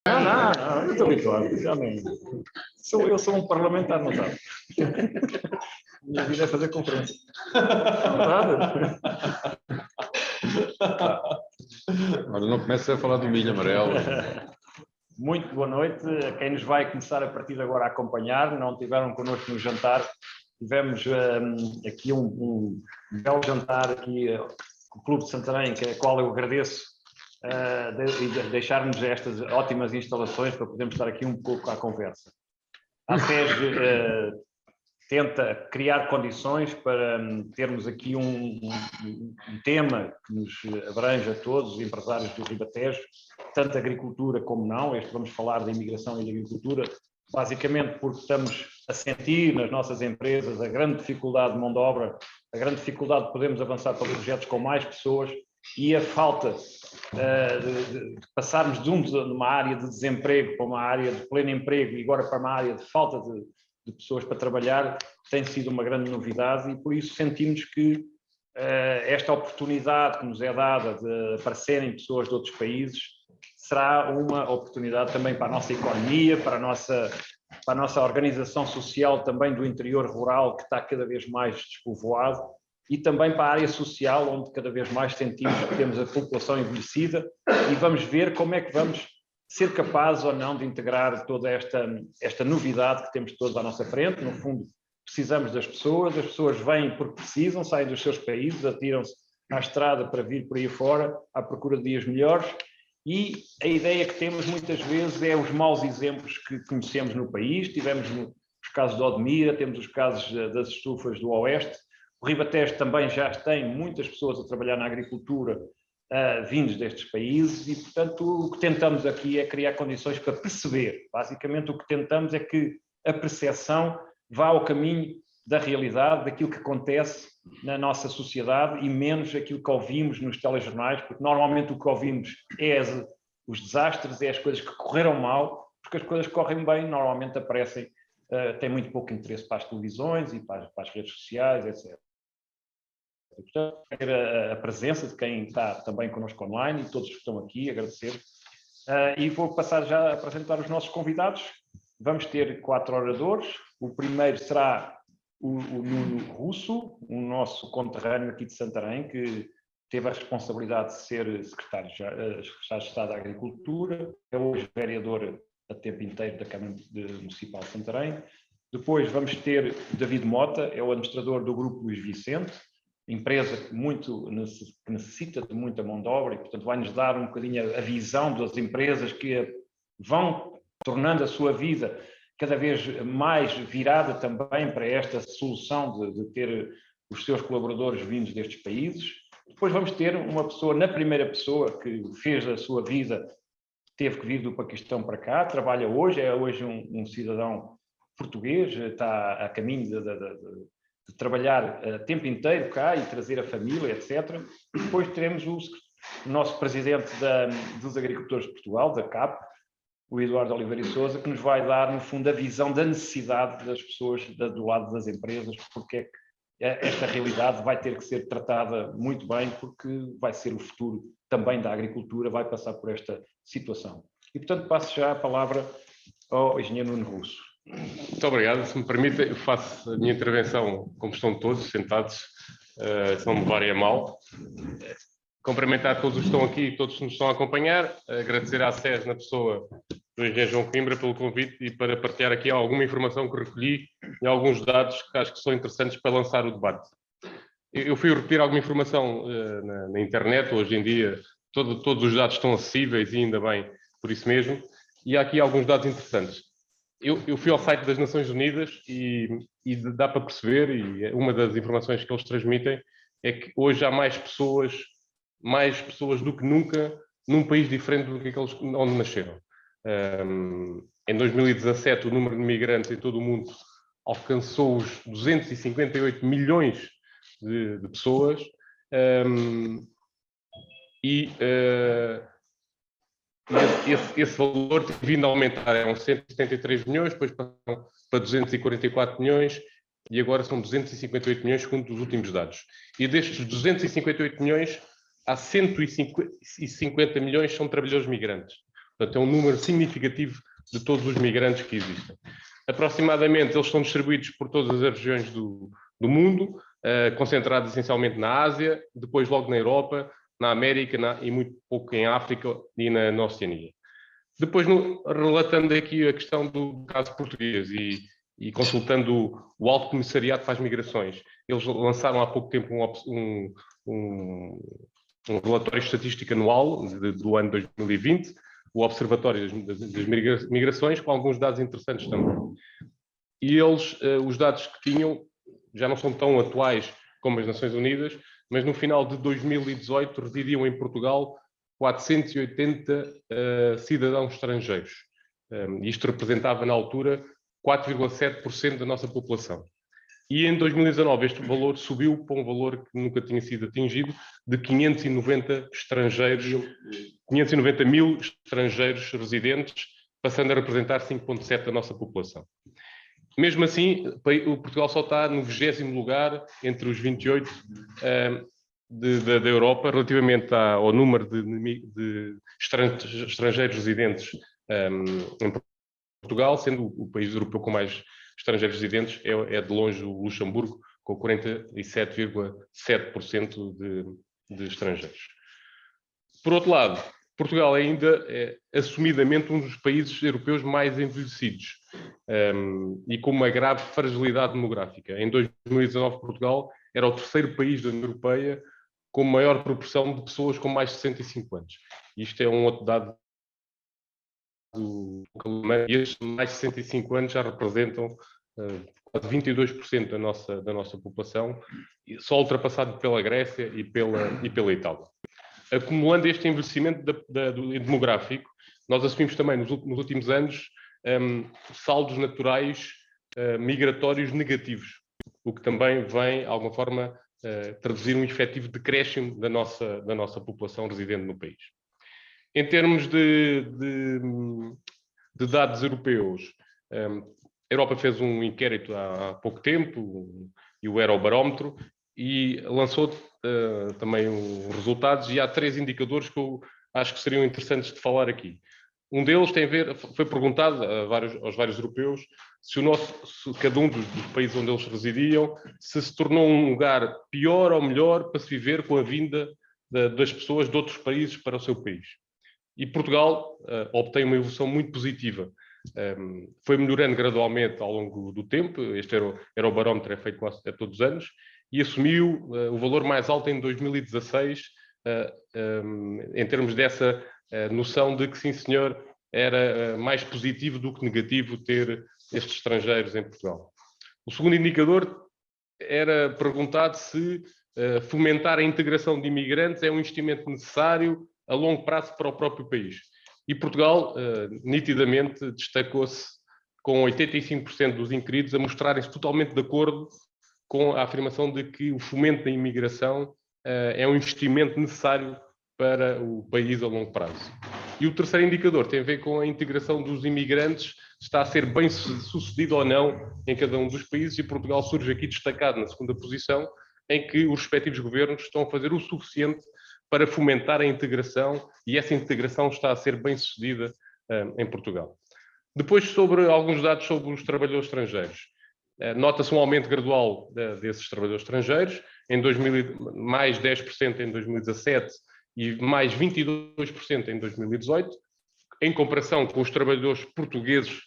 Não, eu estou habituado. Já nem... eu sou um parlamentar, não sabe? Minha vida é fazer conferência. Verdade. Agora não começa a falar do milho amarelo. Muito boa noite a quem nos vai começar a partir de agora a acompanhar. Não tiveram connosco no jantar. Tivemos aqui um belo jantar aqui com o Clube de Santarém, a qual eu agradeço de deixar-nos estas ótimas instalações para podermos estar aqui um pouco à conversa. A FES tenta criar condições para termos aqui um tema que nos abrange a todos, os empresários do Ribatejo, tanto agricultura como não. Vamos falar de imigração e de agricultura, basicamente porque estamos a sentir nas nossas empresas a grande dificuldade de mão de obra, a grande dificuldade de podermos avançar para projetos com mais pessoas e a falta de passarmos de uma área de desemprego para uma área de pleno emprego e agora para uma área de falta de pessoas para trabalhar, tem sido uma grande novidade e por isso sentimos que esta oportunidade que nos é dada de aparecerem pessoas de outros países será uma oportunidade também para a nossa economia, para a nossa organização social também do interior rural, que está cada vez mais despovoado, e também para a área social, onde cada vez mais sentimos que temos a população envelhecida e vamos ver como é que vamos ser capazes ou não de integrar toda esta novidade que temos todos à nossa frente. No fundo, precisamos das pessoas, as pessoas vêm porque precisam, saem dos seus países, atiram-se à estrada para vir por aí fora, à procura de dias melhores, e a ideia que temos muitas vezes é os maus exemplos que conhecemos no país. Tivemos os casos de Odmira, temos os casos das estufas do Oeste, o Ribatejo também já tem muitas pessoas a trabalhar na agricultura vindos destes países e, portanto, o que tentamos aqui é criar condições para perceber. Basicamente, o que tentamos é que a percepção vá ao caminho da realidade, daquilo que acontece na nossa sociedade e menos aquilo que ouvimos nos telejornais, porque normalmente o que ouvimos é os desastres, é as coisas que correram mal, porque as coisas que correm bem normalmente aparecem, têm muito pouco interesse para as televisões e para as redes sociais, etc. Portanto, a presença de quem está também connosco online e todos que estão aqui, agradecer. E vou passar já a apresentar os nossos convidados. Vamos ter 4 oradores. O primeiro será o Nuno Russo, o nosso conterrâneo aqui de Santarém, que teve a responsabilidade de ser secretário de Estado da Agricultura, é hoje vereador a tempo inteiro da Câmara Municipal de Santarém. Depois vamos ter o David Mota, é o administrador do Grupo Luís Vicente, empresa que necessita de muita mão de obra e, portanto, vai-nos dar um bocadinho a visão das empresas que vão tornando a sua vida cada vez mais virada também para esta solução de ter os seus colaboradores vindos destes países. Depois vamos ter uma pessoa, na primeira pessoa, que fez a sua vida, teve que vir do Paquistão para cá, trabalha hoje, é hoje um cidadão português, está a caminho de trabalhar a tempo inteiro cá e trazer a família, etc. E depois teremos o nosso presidente dos Agricultores de Portugal, da CAP, o Eduardo Oliveira e Sousa, que nos vai dar, no fundo, a visão da necessidade das pessoas do lado das empresas, porque é que esta realidade vai ter que ser tratada muito bem, porque vai ser o futuro também da agricultura, vai passar por esta situação. E, portanto, passo já a palavra ao engenheiro Nuno Russo. Muito obrigado. Se me permite, eu faço a minha intervenção como estão todos sentados, se não me levarem a mal. Cumprimentar todos os que estão aqui e todos que nos estão a acompanhar, agradecer à SES na pessoa do engenheiro João Coimbra pelo convite e para partilhar aqui alguma informação que recolhi e alguns dados que acho que são interessantes para lançar o debate. Eu fui repetir alguma informação na internet, hoje em dia todos os dados estão acessíveis e ainda bem por isso mesmo, e há aqui alguns dados interessantes. Eu fui ao site das Nações Unidas e dá para perceber, e uma das informações que eles transmitem é que hoje há mais pessoas do que nunca num país diferente do que aqueles onde nasceram. Em 2017 o número de migrantes em todo o mundo alcançou os 258 milhões de pessoas esse valor tem vindo a aumentar, eram 173 milhões, depois para 244 milhões e agora são 258 milhões segundo os últimos dados. E destes 258 milhões, há 150 milhões são trabalhadores migrantes. Portanto, é um número significativo de todos os migrantes que existem. Aproximadamente, eles estão distribuídos por todas as regiões do mundo, concentrados essencialmente na Ásia, depois logo na Europa, na América e muito pouco em África e na Oceania. Depois, relatando aqui a questão do caso português e consultando o Alto Comissariado para as Migrações, eles lançaram há pouco tempo um relatório estatístico anual do ano 2020, o Observatório das Migrações, com alguns dados interessantes também. E eles, os dados que tinham, já não são tão atuais como as Nações Unidas, mas no final de 2018 residiam em Portugal 480 cidadãos estrangeiros. Isto representava, na altura, 4,7% da nossa população. E em 2019 este valor subiu para um valor que nunca tinha sido atingido, de 590 mil estrangeiros residentes, passando a representar 5,7% da nossa população. Mesmo assim, o Portugal só está no 20º lugar entre os 28 da Europa, relativamente ao número de estrangeiros residentes em Portugal, sendo o país europeu com mais estrangeiros residentes é de longe o Luxemburgo, com 47,7% de estrangeiros. Por outro lado, Portugal ainda é assumidamente um dos países europeus mais envelhecidos e com uma grave fragilidade demográfica. Em 2019, Portugal era o 3º país da União Europeia com maior proporção de pessoas com mais de 65 anos. Isto é um outro dado do alemão, e estes mais de 65 anos já representam quase 22% da nossa população, só ultrapassado pela Grécia e pela Itália. Acumulando este envelhecimento demográfico, nós assumimos também nos últimos anos saldos naturais migratórios negativos, o que também vem, de alguma forma, traduzir um efetivo decréscimo da nossa população residente no país. Em termos de dados europeus, a Europa fez um inquérito há pouco tempo, e o Eurobarómetro, e lançou também os resultados, e há 3 indicadores que eu acho que seriam interessantes de falar aqui. Um deles tem a ver, foi perguntado aos vários europeus se cada um dos países onde eles residiam se tornou um lugar pior ou melhor para se viver com a vinda das pessoas de outros países para o seu país. E Portugal obtém uma evolução muito positiva. Foi melhorando gradualmente ao longo do tempo, este Eurobarómetro é feito quase todos os anos, e assumiu o valor mais alto em 2016, em termos dessa noção de que, sim senhor, era mais positivo do que negativo ter estes estrangeiros em Portugal. O segundo indicador era perguntado se fomentar a integração de imigrantes é um investimento necessário a longo prazo para o próprio país. E Portugal, nitidamente, destacou-se com 85% dos inquiridos a mostrarem-se totalmente de acordo com a afirmação de que o fomento da imigração é um investimento necessário para o país a longo prazo. E o terceiro indicador tem a ver com a integração dos imigrantes, se está a ser bem sucedido ou não em cada um dos países, e Portugal surge aqui destacado na segunda posição, em que os respectivos governos estão a fazer o suficiente para fomentar a integração, e essa integração está a ser bem sucedida em Portugal. Depois, sobre alguns dados sobre os trabalhadores estrangeiros. Nota-se um aumento gradual desses trabalhadores estrangeiros, mais 10% em 2017 e mais 22% em 2018, em comparação com os trabalhadores portugueses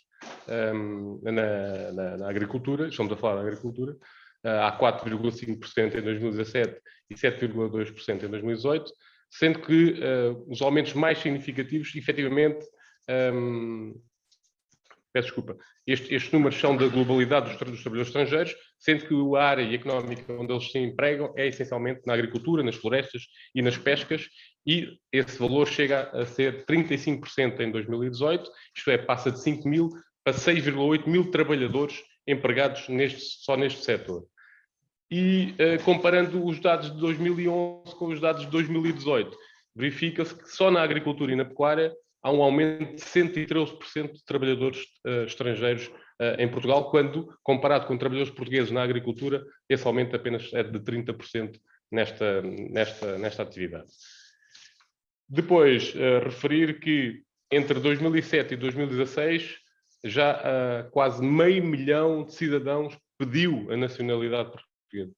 na agricultura, estamos a falar da agricultura, há 4,5% em 2017 e 7,2% em 2018, sendo que os aumentos mais significativos, efetivamente, peço desculpa, estes números são da globalidade dos trabalhadores estrangeiros, sendo que a área económica onde eles se empregam é essencialmente na agricultura, nas florestas e nas pescas, e esse valor chega a ser 35% em 2018, isto é, passa de 5 mil para 6,8 mil trabalhadores empregados só neste setor. E comparando os dados de 2011 com os dados de 2018, verifica-se que só na agricultura e na pecuária há um aumento de 113% de trabalhadores estrangeiros em Portugal, quando, comparado com trabalhadores portugueses na agricultura, esse aumento apenas é de 30% nesta atividade. Depois, referir que entre 2007 e 2016, já quase 500 mil de cidadãos pediu a nacionalidade portuguesa.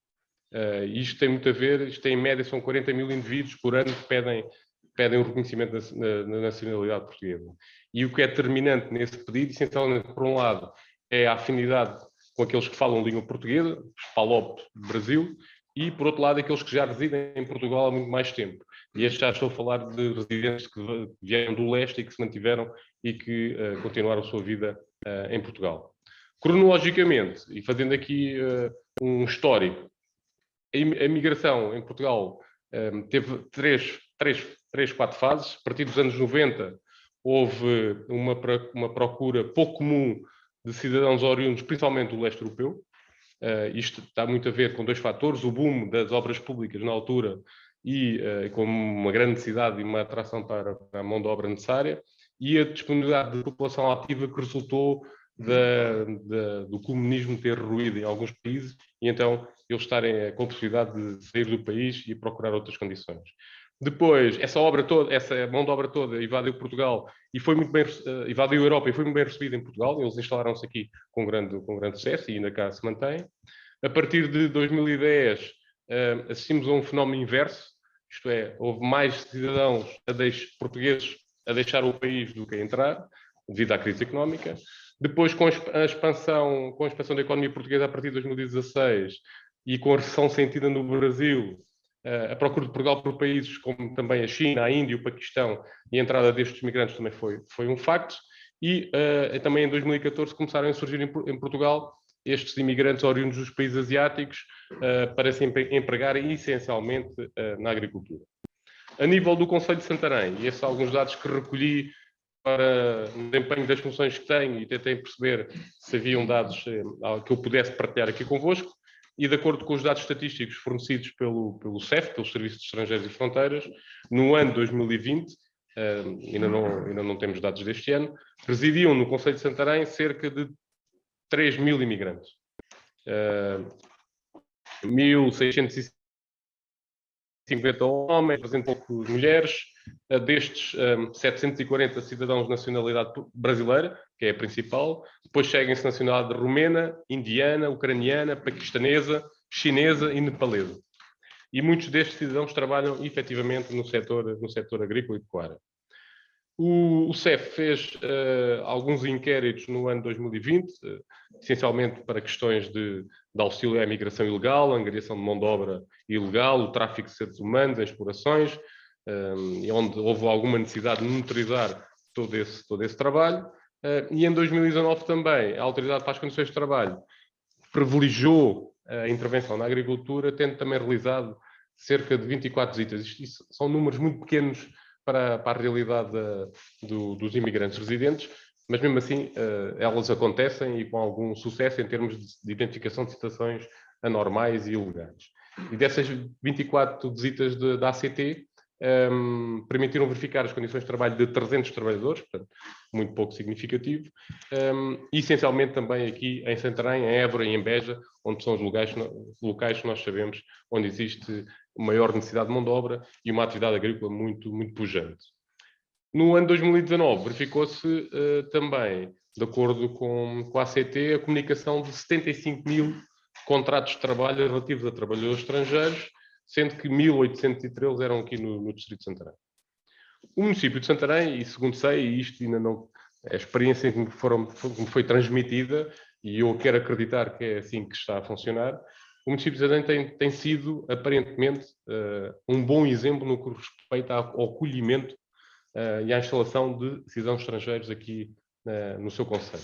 Isto tem muito a ver, isto em média são 40 mil indivíduos por ano que pedem o reconhecimento da nacionalidade portuguesa. E o que é determinante nesse pedido, essencialmente, por um lado, é a afinidade com aqueles que falam língua portuguesa, os PALOP do Brasil, e, por outro lado, aqueles que já residem em Portugal há muito mais tempo. E este já estou a falar de residentes que vieram do leste e que se mantiveram e que continuaram a sua vida em Portugal. Cronologicamente, e fazendo aqui um histórico, a migração em Portugal teve quatro fases. A partir dos anos 90, houve uma procura pouco comum de cidadãos oriundos, principalmente do leste europeu. Isto está muito a ver com dois fatores: o boom das obras públicas na altura e com uma grande necessidade e uma atração para a mão de obra necessária, e a disponibilidade de população ativa que resultou do comunismo ter ruído em alguns países, e então eles estarem com a possibilidade de sair do país e procurar outras condições. Depois, essa mão de obra toda invadiu Portugal e foi muito bem, invadiu a Europa e foi muito bem recebida em Portugal. Eles instalaram-se aqui com grande sucesso e ainda cá se mantém. A partir de 2010, assistimos a um fenómeno inverso, isto é, houve mais cidadãos portugueses a deixar o país do que a entrar, devido à crise económica. Depois, com a expansão da economia portuguesa a partir de 2016 e com a recessão sentida no Brasil, a procura de Portugal por países como também a China, a Índia e o Paquistão, e a entrada destes migrantes também foi um facto. E também em 2014 começaram a surgir em Portugal estes imigrantes oriundos dos países asiáticos para se empregarem essencialmente na agricultura. A nível do Conselho de Santarém, e esses são alguns dados que recolhi para o desempenho das funções que tenho e tentei perceber se haviam dados que eu pudesse partilhar aqui convosco, e de acordo com os dados estatísticos fornecidos pelo CEF, pelos Serviços de Estrangeiros e Fronteiras, no ano 2020, ainda não temos dados deste ano, residiam no Conselho de Santarém cerca de 3 mil imigrantes. 1.650 homens, 300 e poucos mulheres, destes 740 cidadãos de nacionalidade brasileira, que é a principal. Depois seguem-se nacionalidade romena, indiana, ucraniana, paquistanesa, chinesa e nepalesa. E muitos destes cidadãos trabalham efetivamente no setor agrícola e pecuário. O CEF fez alguns inquéritos no ano 2020, essencialmente para questões de auxílio à imigração ilegal, a angariação de mão de obra ilegal, o tráfico de seres humanos, as explorações, e onde houve alguma necessidade de monitorizar todo esse trabalho. E em 2019 também, a Autoridade para as Condições de Trabalho privilegiou a intervenção na agricultura, tendo também realizado cerca de 24 visitas. Isto são números muito pequenos para a realidade dos imigrantes residentes, mas mesmo assim elas acontecem e com algum sucesso em termos de identificação de situações anormais e ilegais. E dessas 24 visitas da ACT, permitiram verificar as condições de trabalho de 300 trabalhadores, portanto, muito pouco significativo, e essencialmente também aqui em Santarém, em Évora e em Beja, onde são os locais que nós sabemos onde existe maior necessidade de mão de obra e uma atividade agrícola muito, muito pujante. No ano 2019, verificou-se também, de acordo com a ACT, a comunicação de 75 mil contratos de trabalho relativos a trabalhadores estrangeiros, sendo que 1.813 eram aqui no Distrito de Santarém. O município de Santarém, e segundo sei, e isto ainda não é a experiência que me foi transmitida, e eu quero acreditar que é assim que está a funcionar, o município de Santarém tem sido, aparentemente, um bom exemplo no que respeita ao acolhimento e à instalação de cidadãos estrangeiros aqui no seu concelho.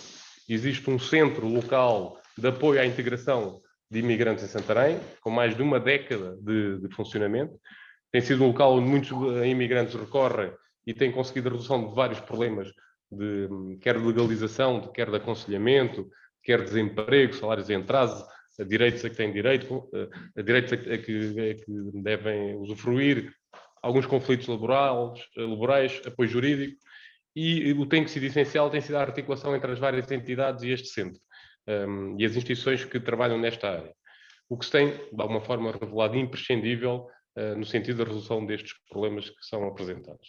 Existe um centro local de apoio à integração de imigrantes em Santarém, com mais de uma década de funcionamento. Tem sido um local onde muitos imigrantes recorrem e tem conseguido a resolução de vários problemas, quer de legalização, quer de aconselhamento, quer de desemprego, salários em atraso, direitos a que têm direito, direitos a que devem usufruir, alguns conflitos laborais, apoio jurídico, e o que tem sido essencial tem sido a articulação entre as várias entidades e este centro, e as instituições que trabalham nesta área. O que se tem, de alguma forma, revelado imprescindível no sentido da resolução destes problemas que são apresentados.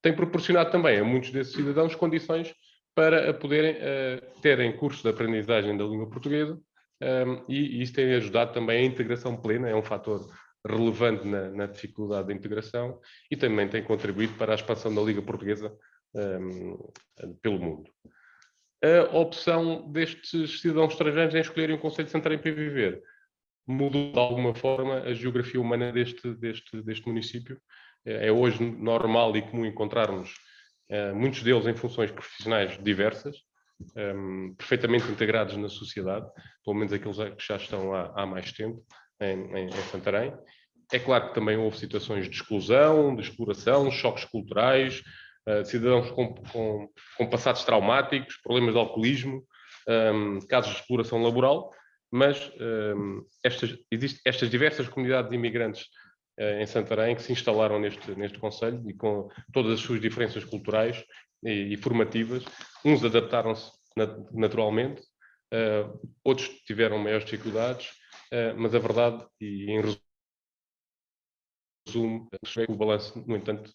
tem proporcionado também a muitos desses cidadãos condições para poderem terem cursos de aprendizagem da língua portuguesa, e isso tem ajudado também a integração plena, é um fator relevante na dificuldade da integração, e também tem contribuído para a expansão da língua portuguesa pelo mundo. A opção destes cidadãos estrangeiros em escolherem o conceito de Santarém para viver mudou de alguma forma a geografia humana deste município. É hoje normal e comum encontrarmos muitos deles em funções profissionais diversas, perfeitamente integrados na sociedade, pelo menos aqueles que já estão há mais tempo em Santarém. É claro que também houve situações de exclusão, de exploração, choques culturais, cidadãos com passados traumáticos, problemas de alcoolismo, casos de exploração laboral, mas existem estas diversas comunidades imigrantes em Santarém que se instalaram neste concelho, e com todas as suas diferenças culturais e formativas. Uns adaptaram-se naturalmente, outros tiveram maiores dificuldades, mas a verdade, e em resumo, o balanço, no entanto,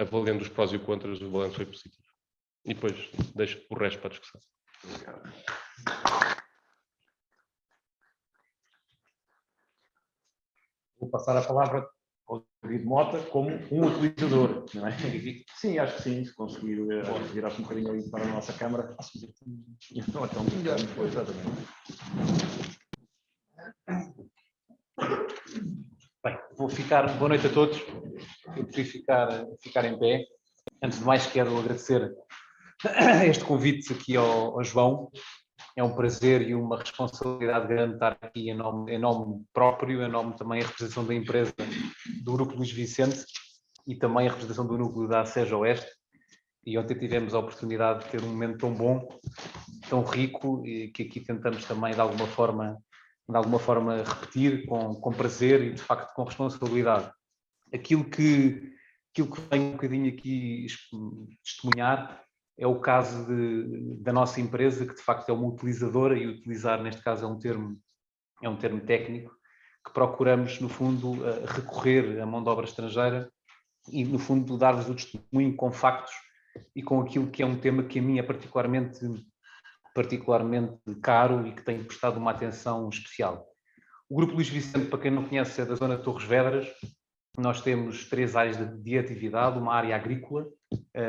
avaliando os prós e os contras, o balanço foi positivo. E depois deixo o resto para a discussão. Obrigado. Vou passar a palavra ao David Mota como um utilizador, não é? Sim, acho que sim, se conseguir virar um bocadinho ali para a nossa câmara. Então, exatamente. Bem, vou ficar. Boa noite a todos. Eu prefiro ficar em pé. Antes de mais, quero agradecer este convite aqui ao João. É um prazer e uma responsabilidade grande estar aqui em nome próprio, em nome também da representação da empresa do Grupo Luís Vicente e também a representação do núcleo da ACEJ Oeste. E ontem tivemos a oportunidade de ter um momento tão bom, tão rico, e que aqui tentamos também de alguma forma repetir com prazer e de facto com responsabilidade. Aquilo que venho um bocadinho aqui testemunhar é o caso da nossa empresa, que de facto é uma utilizadora, e utilizar neste caso é um termo técnico, que procuramos no fundo recorrer à mão de obra estrangeira e no fundo dar-vos o testemunho com factos e com aquilo que é um tema que a mim é particularmente caro e que tenho prestado uma atenção especial. O Grupo Luís Vicente, para quem não conhece, é da zona de Torres Vedras. Nós temos 3 áreas de atividade: uma área agrícola,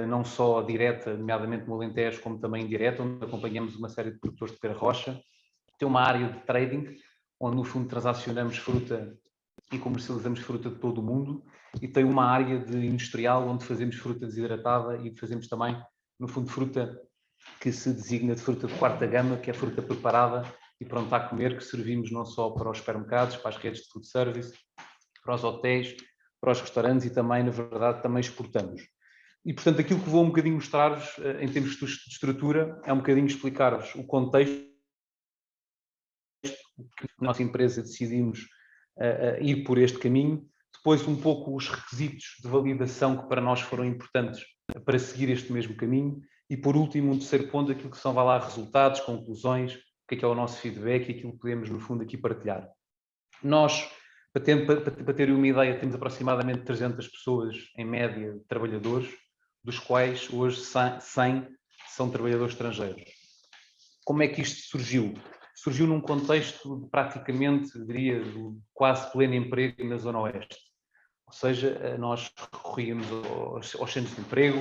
não só direta, nomeadamente no Alentejo, como também indireta, onde acompanhamos uma série de produtores de pera rocha. Tem uma área de trading, onde no fundo transacionamos fruta e comercializamos fruta de todo o mundo, e tem uma área de industrial, onde fazemos fruta desidratada e fazemos também, no fundo, fruta que se designa de fruta de quarta gama, que é fruta preparada e pronta a comer, que servimos não só para os supermercados, para as redes de food service, para os hotéis, para os restaurantes, e também, na verdade, também exportamos. E, portanto, aquilo que vou um bocadinho mostrar-vos, em termos de estrutura, é um bocadinho explicar-vos o contexto que a nossa empresa decidimos ir por este caminho, depois um pouco os requisitos de validação que para nós foram importantes para seguir este mesmo caminho, e por último, um terceiro ponto, aquilo que são, resultados, conclusões, o que é o nosso feedback e aquilo que podemos, no fundo, aqui partilhar. Nós, para terem uma ideia, temos aproximadamente 300 pessoas, em média, trabalhadores, dos quais hoje 100 são trabalhadores estrangeiros. Como é que isto surgiu? Surgiu num contexto de praticamente, diria, de quase pleno emprego na Zona Oeste. Ou seja, nós recorríamos aos centros de emprego,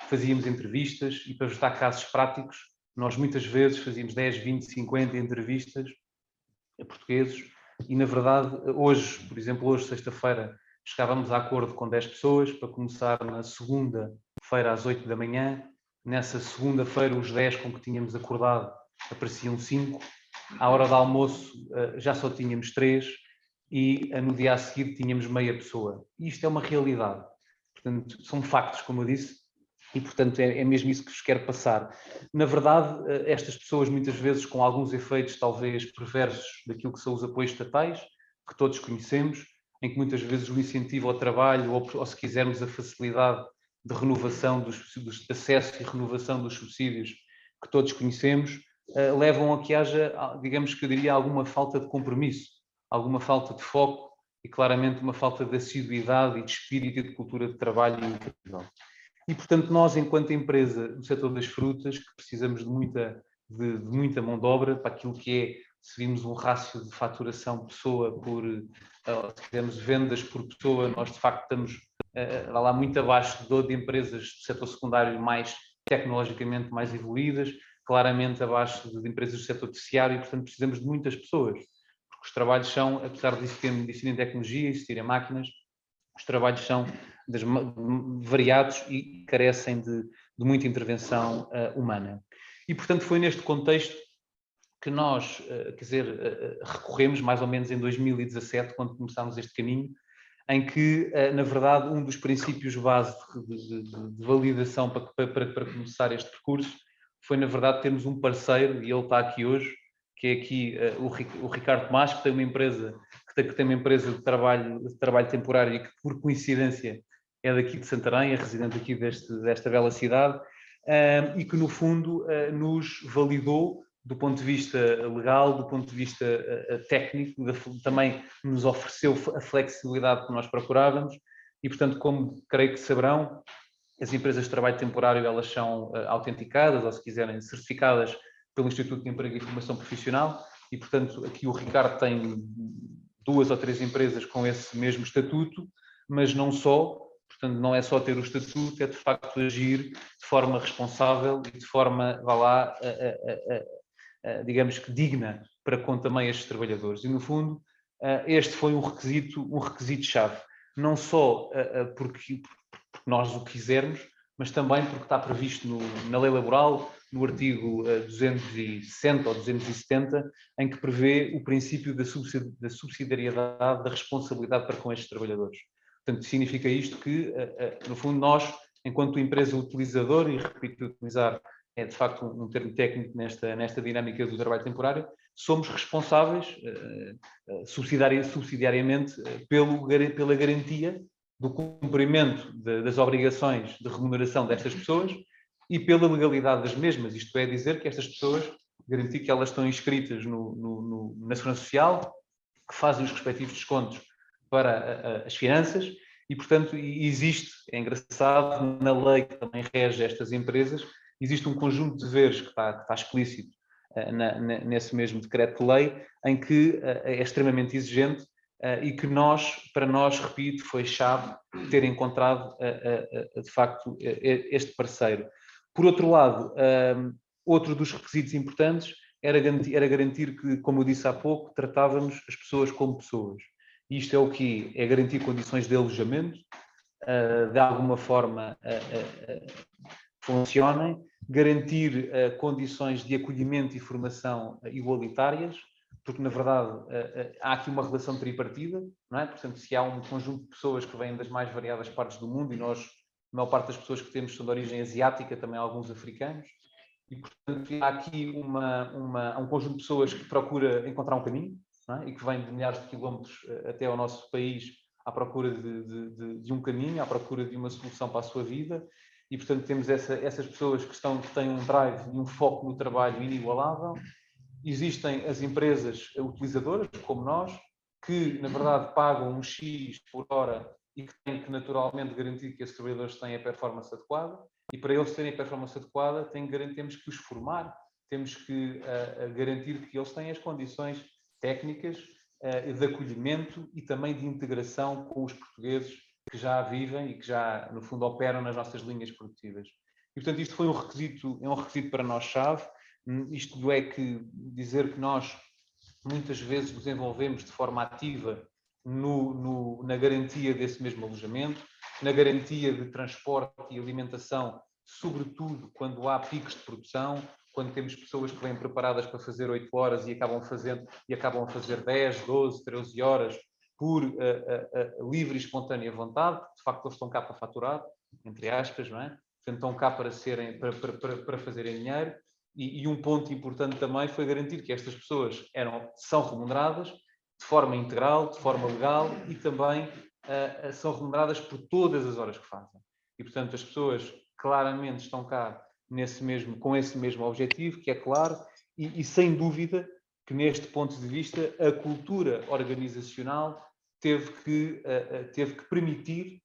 fazíamos entrevistas, e para vos dar casos práticos, nós muitas vezes fazíamos 10, 20, 50 entrevistas a portugueses, e na verdade, hoje, por exemplo, hoje, sexta-feira, chegávamos a acordo com 10 pessoas para começar na segunda-feira às 8 da manhã. Nessa segunda-feira, os 10 com que tínhamos acordado apareciam 5. À hora do almoço já só tínhamos 3, e no dia a seguir tínhamos meia pessoa. E isto é uma realidade. Portanto, são factos, como eu disse, e portanto é mesmo isso que vos quero passar. Na verdade, estas pessoas muitas vezes com alguns efeitos talvez perversos daquilo que são os apoios estatais, que todos conhecemos, em que muitas vezes o incentivo ao trabalho, ou se quisermos a facilidade de renovação dos acesso e renovação dos subsídios, que todos conhecemos, levam a que haja, digamos que eu diria, alguma falta de compromisso, alguma falta de foco e claramente uma falta de assiduidade e de espírito e de cultura de trabalho incrível. E, portanto, nós, enquanto empresa do setor das frutas, que precisamos de muita mão de obra para aquilo que é, se vimos um rácio de faturação pessoa por, se quisermos, vendas por pessoa, nós de facto estamos lá muito abaixo de empresas do setor secundário mais tecnologicamente mais evoluídas, claramente abaixo de empresas do setor terciário, e, portanto, precisamos de muitas pessoas, porque os trabalhos são, apesar de existirem tecnologia, existirem máquinas, os trabalhos são variados e carecem de muita intervenção humana. E, portanto, foi neste contexto que nós, recorremos, mais ou menos em 2017, quando começámos este caminho, em que, na verdade, um dos princípios base de validação para começar este percurso foi, na verdade, termos um parceiro, e ele está aqui hoje, que é aqui o Ricardo Tomás, que tem uma empresa de trabalho temporário e que, por coincidência, é daqui de Santarém, é residente aqui desta bela cidade, e que, no fundo, nos validou do ponto de vista legal, do ponto de vista técnico, também nos ofereceu a flexibilidade que nós procurávamos e, portanto, como creio que saberão, as empresas de trabalho temporário, elas são autenticadas, ou se quiserem, certificadas pelo Instituto de Emprego e Formação Profissional e, portanto, aqui o Ricardo tem 2 ou 3 empresas com esse mesmo estatuto, mas não só, portanto, não é só ter o estatuto, é de facto agir de forma responsável e de forma, digamos que digna para com também estes trabalhadores. E, no fundo, este foi um requisito-chave, não só porque nós o quisermos, mas também porque está previsto na lei laboral, no artigo 260 ou 270, em que prevê o princípio da subsidiariedade, da responsabilidade para com estes trabalhadores. Portanto, significa isto que, no fundo, nós, enquanto empresa utilizadora, e repito, utilizar é de facto um termo técnico nesta dinâmica do trabalho temporário, somos responsáveis subsidiariamente pela garantia do cumprimento das obrigações de remuneração destas pessoas e pela legalidade das mesmas. Isto é dizer que estas pessoas, garantir que elas estão inscritas na Segurança Social, que fazem os respectivos descontos para as finanças e, portanto, existe, é engraçado, na lei que também rege estas empresas, existe um conjunto de deveres que está explícito nesse mesmo decreto-lei, em que é extremamente exigente e que para nós, repito, foi chave ter encontrado, de facto, este parceiro. Por outro lado, outro dos requisitos importantes era garantir que, como eu disse há pouco, tratávamos as pessoas como pessoas. Isto é o que é garantir condições de alojamento, de alguma forma funcionem, garantir condições de acolhimento e formação igualitárias, porque, na verdade, há aqui uma relação tripartida, não é? Portanto, se há um conjunto de pessoas que vêm das mais variadas partes do mundo, e nós, a maior parte das pessoas que temos são de origem asiática, também alguns africanos, e, portanto, há aqui um conjunto de pessoas que procura encontrar um caminho, não é? E que vem de milhares de quilómetros até ao nosso país à procura de um caminho, à procura de uma solução para a sua vida, e, portanto, temos essas pessoas que têm um drive e um foco no trabalho inigualável. Existem as empresas utilizadoras, como nós, que, na verdade, pagam um X por hora e que têm que, naturalmente, garantir que esses trabalhadores têm a performance adequada. E, para eles terem a performance adequada, temos que os formar, temos que garantir que eles têm as condições técnicas de acolhimento e também de integração com os portugueses que já vivem e que já, no fundo, operam nas nossas linhas produtivas. E, portanto, isto é um requisito para nós-chave. Isto é que dizer que nós muitas vezes nos envolvemos de forma ativa na garantia desse mesmo alojamento, na garantia de transporte e alimentação, sobretudo quando há picos de produção, quando temos pessoas que vêm preparadas para fazer 8 horas e acabam a fazer 10, 12, 13 horas por livre e espontânea vontade, de facto eles estão cá para faturar, entre aspas, não é? Portanto, estão cá para fazerem dinheiro. E um ponto importante também foi garantir que estas pessoas são remuneradas de forma integral, de forma legal e também são remuneradas por todas as horas que fazem. E, portanto, as pessoas claramente estão cá com esse mesmo objetivo, que é claro, e sem dúvida que, neste ponto de vista, a cultura organizacional teve que permitir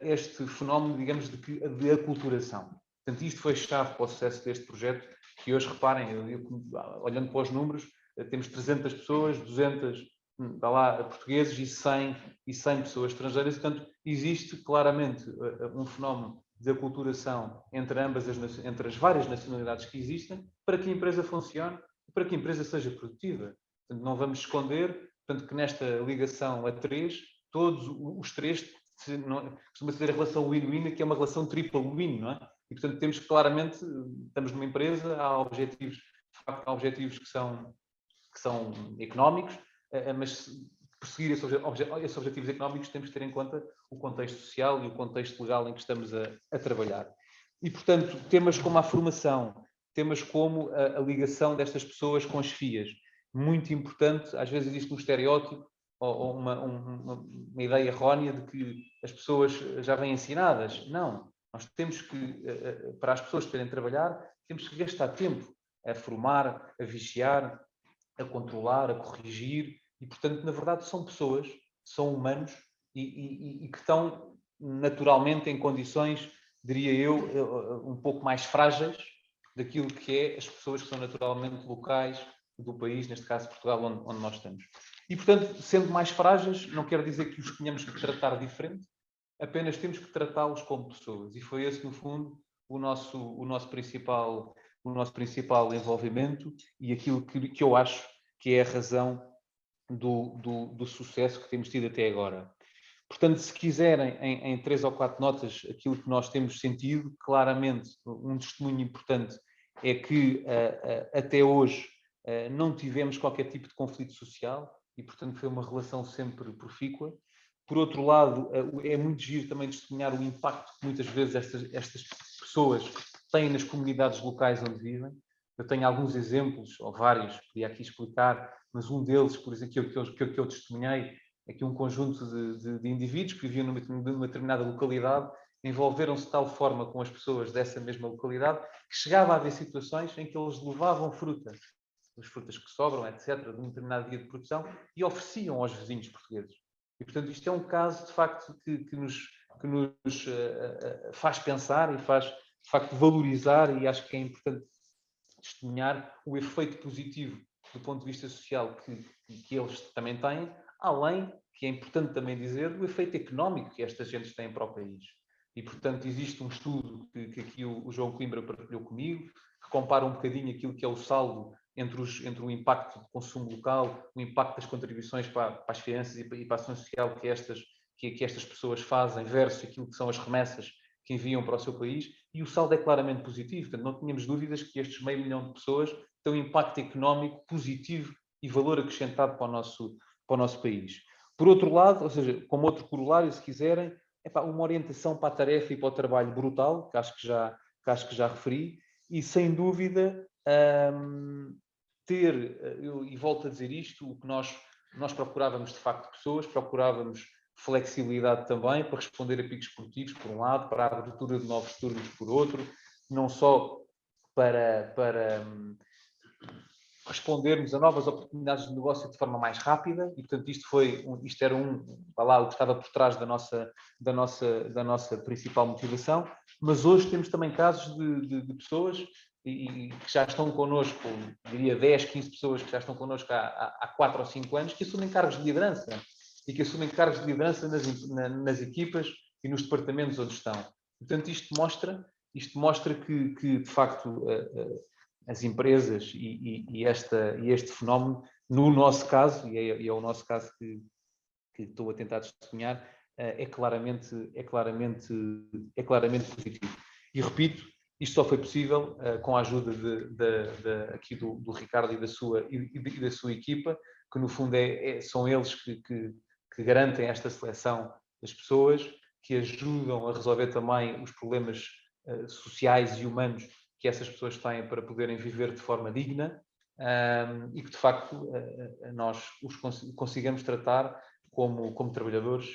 este fenómeno, digamos, de aculturação. Portanto, isto foi chave para o sucesso deste projeto, que hoje, reparem, olhando para os números, temos 300 pessoas, 200 portugueses e 100 pessoas estrangeiras. Portanto, existe claramente um fenómeno de aculturação entre entre as várias nacionalidades que existem, para que a empresa funcione e para que a empresa seja produtiva. Portanto, não vamos esconder, portanto, que nesta ligação a três, todos os três, costuma-se dizer a relação win-win, que é uma relação triple win, não é? E, portanto, temos que claramente, estamos numa empresa, há objetivos, de facto, há objetivos que são económicos, mas perseguir esses objetivos económicos temos que ter em conta o contexto social e o contexto legal em que estamos a trabalhar. E, portanto, temas como a formação, temas como a ligação destas pessoas com as FIAs, muito importante. Às vezes existe um estereótipo ou uma ideia errónea de que as pessoas já vêm ensinadas. Não, nós temos que, para as pessoas poderem trabalhar, temos que gastar tempo a formar, a vigiar, a controlar, a corrigir, e, portanto, na verdade, são pessoas, são humanos e que estão naturalmente em condições, diria eu, um pouco mais frágeis daquilo que é as pessoas que são naturalmente locais do país, neste caso Portugal, onde nós estamos. E, portanto, sendo mais frágeis, não quer dizer que os tenhamos que tratar diferente, apenas temos que tratá-los como pessoas. E foi esse, no fundo, o nosso principal envolvimento e aquilo que eu acho que é a razão do sucesso que temos tido até agora. Portanto, se quiserem, em 3 ou 4 notas, aquilo que nós temos sentido, claramente, um testemunho importante é que até hoje não tivemos qualquer tipo de conflito social e, portanto, foi uma relação sempre profícua. Por outro lado, é muito giro também testemunhar o impacto que muitas vezes estas pessoas têm nas comunidades locais onde vivem. Eu tenho alguns exemplos, ou vários, podia aqui explicar, mas um deles, por exemplo, que eu testemunhei, é que um conjunto de indivíduos que viviam numa determinada localidade envolveram-se de tal forma com as pessoas dessa mesma localidade que chegava a haver situações em que eles levavam fruta, as frutas que sobram, etc., de um determinado dia de produção, e ofereciam aos vizinhos portugueses. E, portanto, isto é um caso, de facto, que nos faz pensar e faz, de facto, valorizar, e acho que é importante testemunhar o efeito positivo do ponto de vista social que eles também têm, além, que é importante também dizer, do efeito económico que estas gentes têm para o país. E, portanto, existe um estudo que aqui o João Coimbra partilhou comigo, que compara um bocadinho aquilo que é o saldo entre o impacto do consumo local, o impacto das contribuições para as finanças e para a ação social que estas pessoas fazem, versus aquilo que são as remessas que enviam para o seu país, e o saldo é claramente positivo. Portanto, não tínhamos dúvidas que estes 500 mil de pessoas têm um impacto económico positivo e valor acrescentado para o nosso país. Por outro lado, ou seja, como outro corolário, se quiserem, uma orientação para a tarefa e para o trabalho brutal, que acho que já referi, e sem dúvida e volto a dizer isto, o que nós procurávamos de facto pessoas, procurávamos flexibilidade também para responder a picos produtivos, por um lado, para a abertura de novos turnos, por outro, não só para respondermos a novas oportunidades de negócio de forma mais rápida, e portanto isto era o que estava por trás da nossa principal motivação, mas hoje temos também casos de pessoas e que já estão connosco, diria 10, 15 pessoas que já estão connosco há 4 ou 5 anos, que assumem cargos de liderança, e que assumem cargos de liderança nas equipas e nos departamentos onde estão. Portanto, isto mostra que de facto, as empresas e este fenómeno, no nosso caso, e é o nosso caso que estou a tentar testemunhar, é claramente positivo. E repito, isto só foi possível com a ajuda aqui do Ricardo e da sua equipa, que no fundo são eles que garantem esta seleção das pessoas, que ajudam a resolver também os problemas sociais e humanos que essas pessoas têm para poderem viver de forma digna, e que de facto nós os consigamos tratar como trabalhadores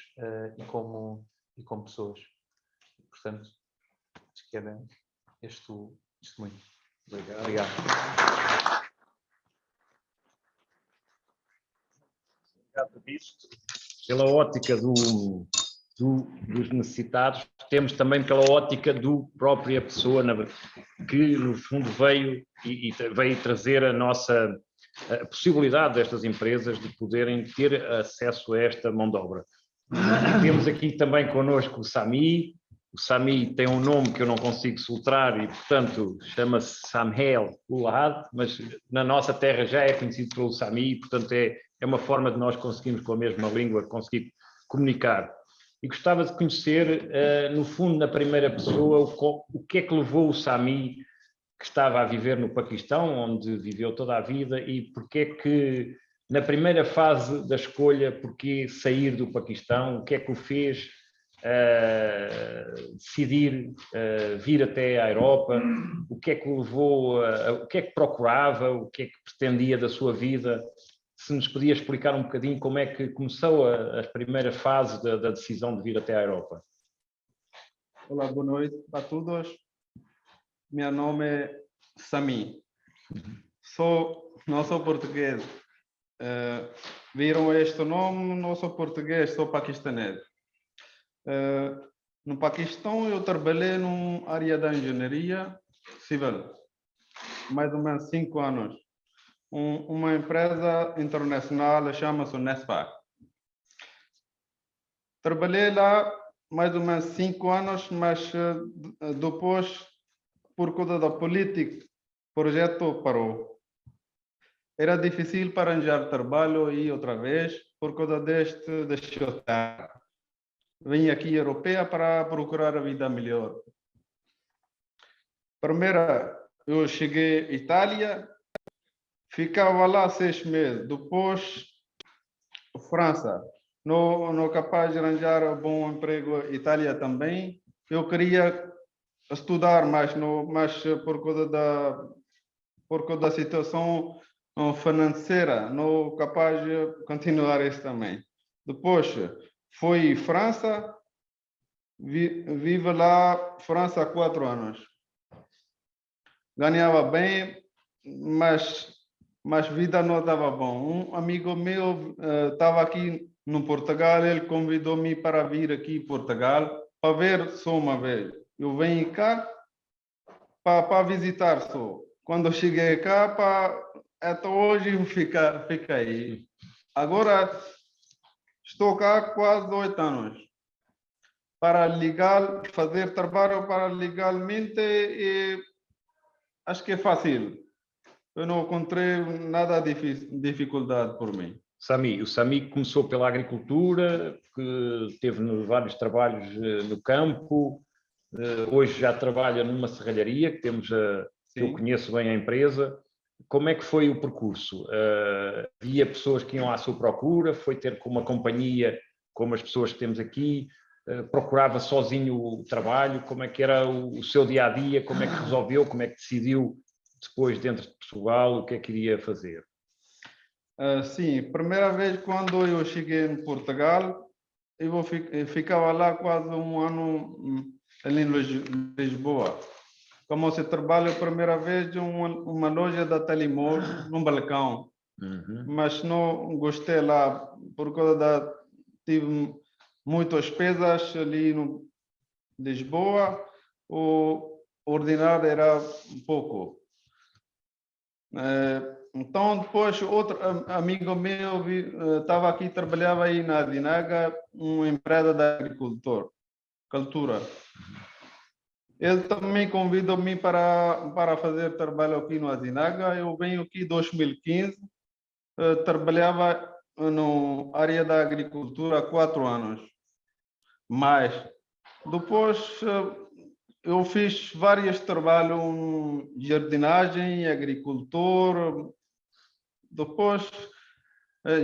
e como pessoas. Portanto, acho que era este muito. Obrigado. Obrigado por isso. pela ótica dos necessitados, temos também pela ótica do própria pessoa que, no fundo, veio trazer a possibilidade destas empresas de poderem ter acesso a esta mão de obra. Temos aqui também connosco o Sami. O Sami tem um nome que eu não consigo soltar e, portanto, chama-se Samhel Ulahad, mas na nossa terra já é conhecido pelo Sami, portanto é uma forma de nós conseguirmos, com a mesma língua, conseguir comunicar. E gostava de conhecer, no fundo, na primeira pessoa, o que é que levou o Sami, que estava a viver no Paquistão, onde viveu toda a vida, e porque é que, na primeira fase da escolha, porque sair do Paquistão, o que é que o fez decidir vir até à Europa, o que é que o levou, o que é que procurava, o que é que pretendia da sua vida? Se nos podia explicar um bocadinho como é que começou a primeira fase da decisão de vir até à Europa. Olá, boa noite a todos. Meu nome é Sami. Não sou português. Viram este nome? Não sou português, sou paquistanês. No Paquistão, eu trabalhei na área da engenharia civil, mais ou menos 5 anos. Uma empresa internacional chama-se Nespa. Trabalhei lá mais ou menos 5 anos, mas depois, por causa da política, o projeto parou. Era difícil para arranjar trabalho e outra vez, por causa deste choque. Vim aqui europeia para procurar a vida melhor. Primeiro, eu cheguei à Itália, ficava lá 6 meses. Depois, França. Não capaz de arranjar um bom emprego na Itália também. Eu queria estudar, mas por causa da situação financeira, não capaz de continuar isso também. Depois, fui França, vivo lá França há 4 anos. Ganhava bem, mas vida não estava bom. Um amigo meu estava aqui no Portugal, ele convidou-me para vir aqui em Portugal para ver só uma vez. Eu venho cá para visitar só. Quando eu cheguei cá, até hoje fica aí. Agora estou cá quase 8 anos. Para fazer trabalho para legalmente, acho que é fácil. Eu não encontrei nada de dificuldade por mim. O Sami começou pela agricultura, que teve vários trabalhos no campo, hoje já trabalha numa serralharia, que eu conheço bem a empresa. Como é que foi o percurso? Havia pessoas que iam à sua procura, foi ter com uma companhia, como as pessoas que temos aqui, procurava sozinho o trabalho, como é que era o seu dia-a-dia, como é que resolveu, como é que decidiu depois dentro de Portugal o que é que iria fazer? Sim, primeira vez quando eu cheguei em Portugal, eu ficava lá quase 1 ano ali em Lisboa. Comecei a trabalhar a primeira vez em uma loja da Telemor, num balcão. Mas não gostei lá, por causa tive muitas despesas ali em Lisboa, o ordinário era pouco. Então, depois, outro amigo meu estava aqui, trabalhava aí na Dinaga, uma empresa da agricultura. Ele também convidou-me para fazer trabalho aqui no Azinaga. Eu venho aqui em 2015, trabalhava na área da agricultura há 4 anos. Mas, depois, eu fiz vários trabalhos em jardinagem, agricultor. Depois,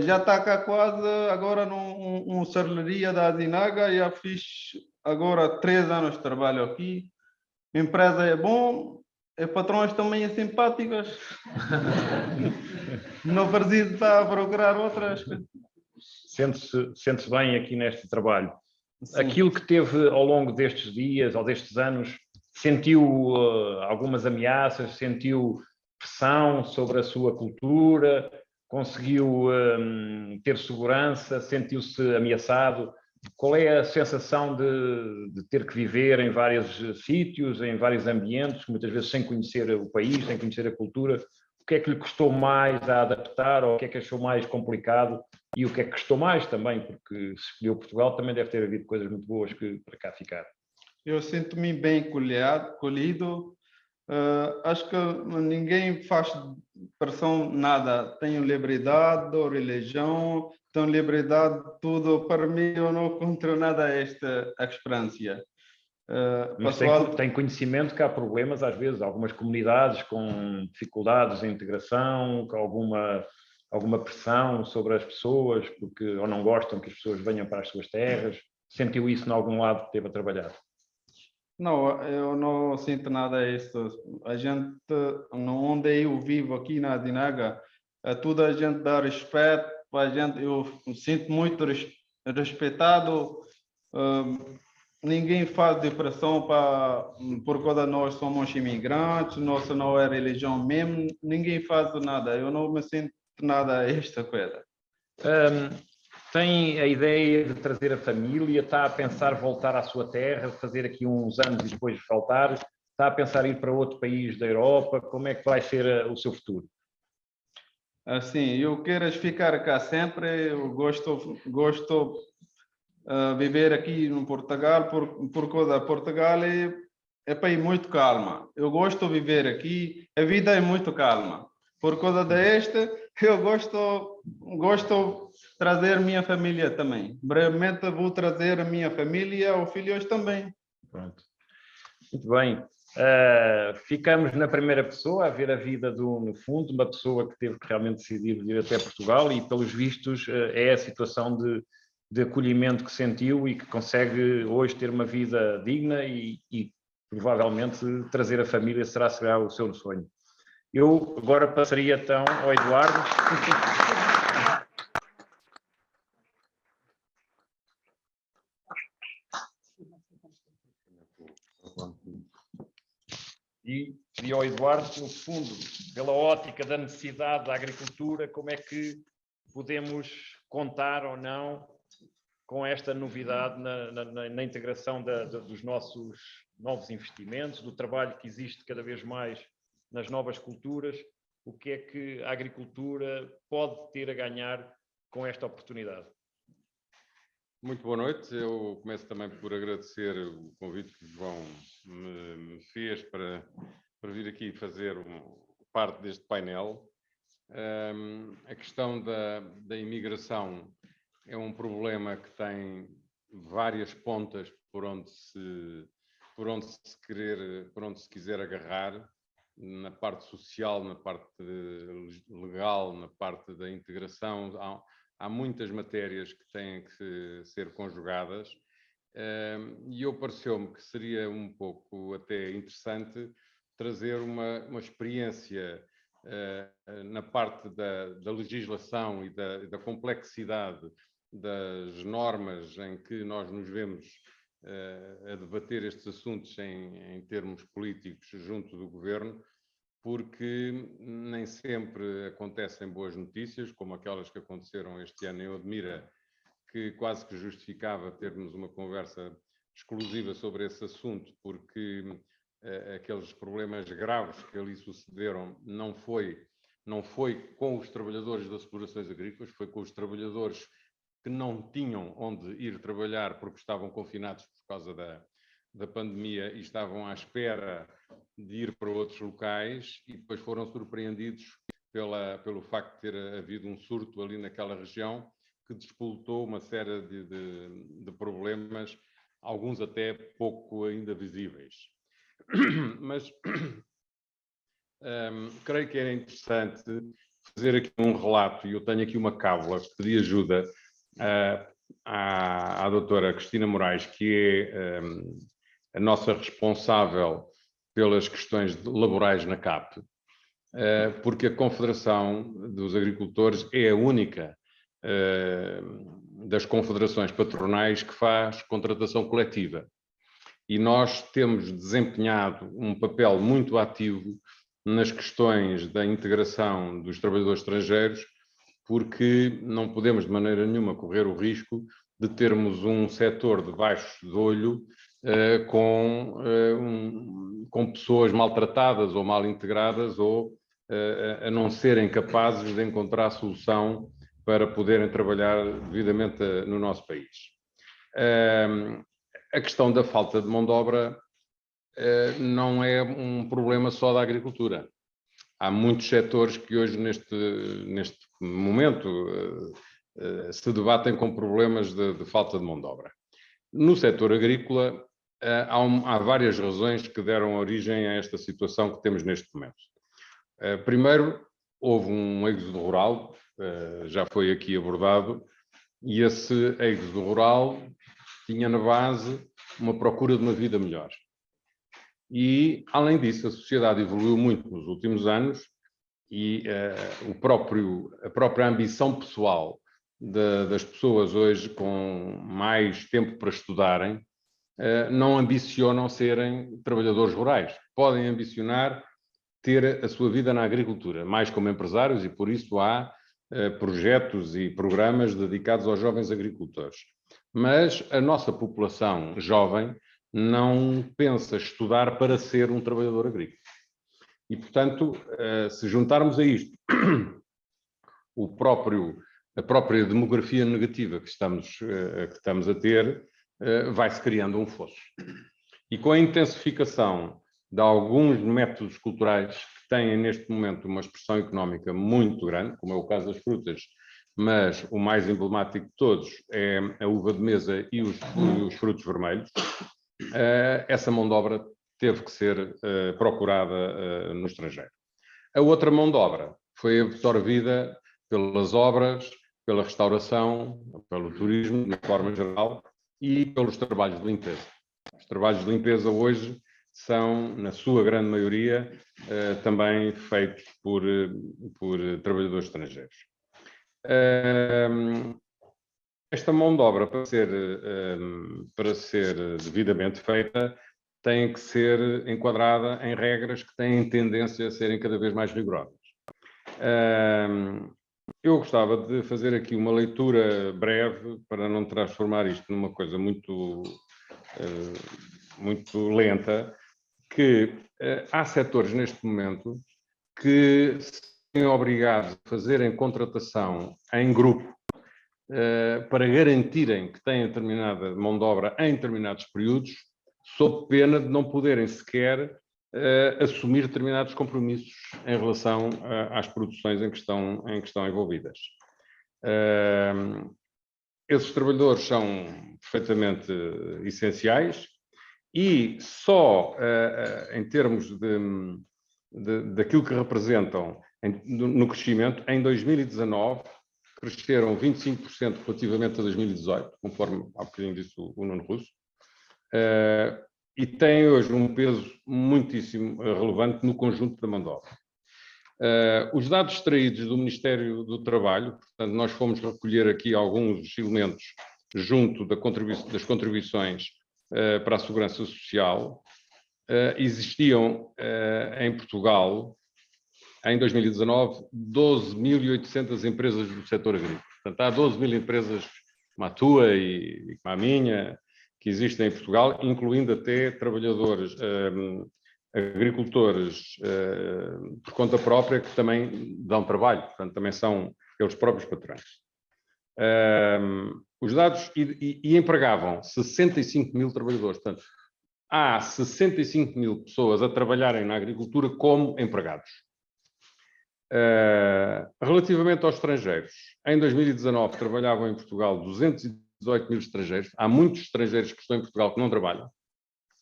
já está cá quase, agora numa serralharia da Azinaga, já fiz agora 3 anos de trabalho aqui. A empresa é bom, os patrões também são simpáticos. Não preciso estar a procurar outras. Sente-se bem aqui neste trabalho. Sim. Aquilo que teve ao longo destes dias ou destes anos, sentiu algumas ameaças, sentiu pressão sobre a sua cultura, conseguiu ter segurança, sentiu-se ameaçado? Qual é a sensação de ter que viver em vários sítios, em vários ambientes, muitas vezes sem conhecer o país, sem conhecer a cultura? O que é que lhe custou mais a adaptar, ou o que é que achou mais complicado? E o que é que custou mais também, porque se escolheu Portugal também deve ter havido coisas muito boas que para cá ficar. Eu sinto-me bem colhido. Acho que ninguém faz pressão, nada. Tenho liberdade, religião, tenho liberdade, tudo. Para mim, eu não encontro nada esta experiência. Mas tem conhecimento que há problemas, às vezes, algumas comunidades com dificuldades em integração, com alguma pressão sobre as pessoas, porque ou não gostam que as pessoas venham para as suas terras. Sentiu isso em algum lado que esteve a trabalhar? Não, eu não sinto nada disso. A gente, onde eu vivo aqui na Dinaga, tudo a gente dá respeito, a gente, eu sinto muito respeitado. Ninguém faz depressão por causa de nós somos imigrantes, nossa não é religião mesmo, ninguém faz nada. Eu não me sinto nada esta coisa. Tem a ideia de trazer a família? Está a pensar voltar à sua terra, fazer aqui uns anos e depois voltar? Está a pensar ir para outro país da Europa? Como é que vai ser o seu futuro? Assim, eu quero ficar cá sempre. Eu gosto viver aqui no Portugal por causa Portugal é país muito calma. Eu gosto de viver aqui. A vida é muito calma. Por causa desta, eu gosto de trazer minha família também. Brevemente vou trazer a minha família, os filhos também. Pronto. Muito bem. Ficamos na primeira pessoa a ver a vida no fundo, uma pessoa que teve que realmente decidir vir até Portugal e, pelos vistos, é a situação de acolhimento que sentiu e que consegue hoje ter uma vida digna e provavelmente trazer a família será o seu sonho. Eu agora passaria então ao Eduardo. E ao Eduardo, no fundo, pela ótica da necessidade da agricultura, como é que podemos contar ou não com esta novidade na integração dos nossos novos investimentos, do trabalho que existe cada vez mais nas novas culturas, o que é que a agricultura pode ter a ganhar com esta oportunidade? Muito boa noite. Eu começo também por agradecer o convite que o João me fez para vir aqui fazer parte deste painel. A questão da imigração é um problema que tem várias pontas por onde se quiser agarrar, na parte social, na parte legal, na parte da integração. Há muitas matérias que têm que ser conjugadas, e pareceu-me que seria um pouco até interessante trazer uma experiência na parte da legislação e da complexidade das normas em que nós nos vemos a debater estes assuntos em termos políticos junto do governo, porque nem sempre acontecem boas notícias, como aquelas que aconteceram este ano em Odmira, que quase que justificava termos uma conversa exclusiva sobre esse assunto, porque aqueles problemas graves que ali sucederam não foi com os trabalhadores das explorações agrícolas, foi com os trabalhadores que não tinham onde ir trabalhar porque estavam confinados por causa da pandemia e estavam à espera de ir para outros locais e depois foram surpreendidos pelo facto de ter havido um surto ali naquela região que despoltou uma série de problemas, alguns até pouco ainda visíveis. Mas creio que era interessante fazer aqui um relato, e eu tenho aqui uma cábula que pedi ajuda à doutora Cristina Moraes, que é a nossa responsável pelas questões laborais na CAP, porque a Confederação dos Agricultores é a única das confederações patronais que faz contratação coletiva. E nós temos desempenhado um papel muito ativo nas questões da integração dos trabalhadores estrangeiros, porque não podemos de maneira nenhuma correr o risco de termos um setor debaixo de olho com pessoas maltratadas ou mal integradas ou a não serem capazes de encontrar solução para poderem trabalhar devidamente no nosso país. A questão da falta de mão de obra não é um problema só da agricultura. Há muitos setores que hoje, neste momento, se debatem com problemas de falta de mão de obra. No setor agrícola, há várias razões que deram origem a esta situação que temos neste momento. Primeiro, houve um êxodo rural, já foi aqui abordado, e esse êxodo rural tinha na base uma procura de uma vida melhor. E, além disso, a sociedade evoluiu muito nos últimos anos e a própria ambição pessoal das pessoas hoje com mais tempo para estudarem não ambicionam serem trabalhadores rurais. Podem ambicionar ter a sua vida na agricultura, mais como empresários, e por isso há projetos e programas dedicados aos jovens agricultores. Mas a nossa população jovem não pensa estudar para ser um trabalhador agrícola. E, portanto, se juntarmos a isto a própria demografia negativa que estamos a ter, vai-se criando um fosso. E com a intensificação de alguns métodos culturais que têm neste momento uma expressão económica muito grande, como é o caso das frutas, mas o mais emblemático de todos é a uva de mesa e os frutos vermelhos, essa mão de obra teve que ser procurada no estrangeiro. A outra mão de obra foi absorvida pelas obras, pela restauração, pelo turismo, de forma geral, e pelos trabalhos de limpeza. Os trabalhos de limpeza hoje são, na sua grande maioria, também feitos por trabalhadores estrangeiros. Esta mão de obra, para ser devidamente feita, tem que ser enquadrada em regras que têm tendência a serem cada vez mais rigorosas. Eu gostava de fazer aqui uma leitura breve, para não transformar isto numa coisa muito lenta, que há setores neste momento que se têm obrigados a fazerem contratação em grupo para garantirem que têm determinada mão de obra em determinados períodos, sob pena de não poderem sequer assumir determinados compromissos em relação às produções em que estão envolvidas. Esses trabalhadores são perfeitamente essenciais e só em termos daquilo que representam no crescimento, em 2019, cresceram 25% relativamente a 2018, conforme há bocadinho disse o Nuno Russo, e têm hoje um peso muitíssimo relevante no conjunto da mão de obra. Os dados extraídos do Ministério do Trabalho, portanto, nós fomos recolher aqui alguns elementos junto das contribuições para a Segurança Social, existiam em Portugal, em 2019, 12.800 empresas do setor agrícola. Portanto, há 12.000 empresas como a tua e como a minha, que existem em Portugal, incluindo até trabalhadores, agricultores por conta própria, que também dão trabalho, portanto, também são eles próprios patrões. Os dados, e empregavam 65.000 trabalhadores, portanto, há 65.000 pessoas a trabalharem na agricultura como empregados. Relativamente aos estrangeiros, em 2019 trabalhavam em Portugal 218.000 estrangeiros. Há muitos estrangeiros que estão em Portugal que não trabalham.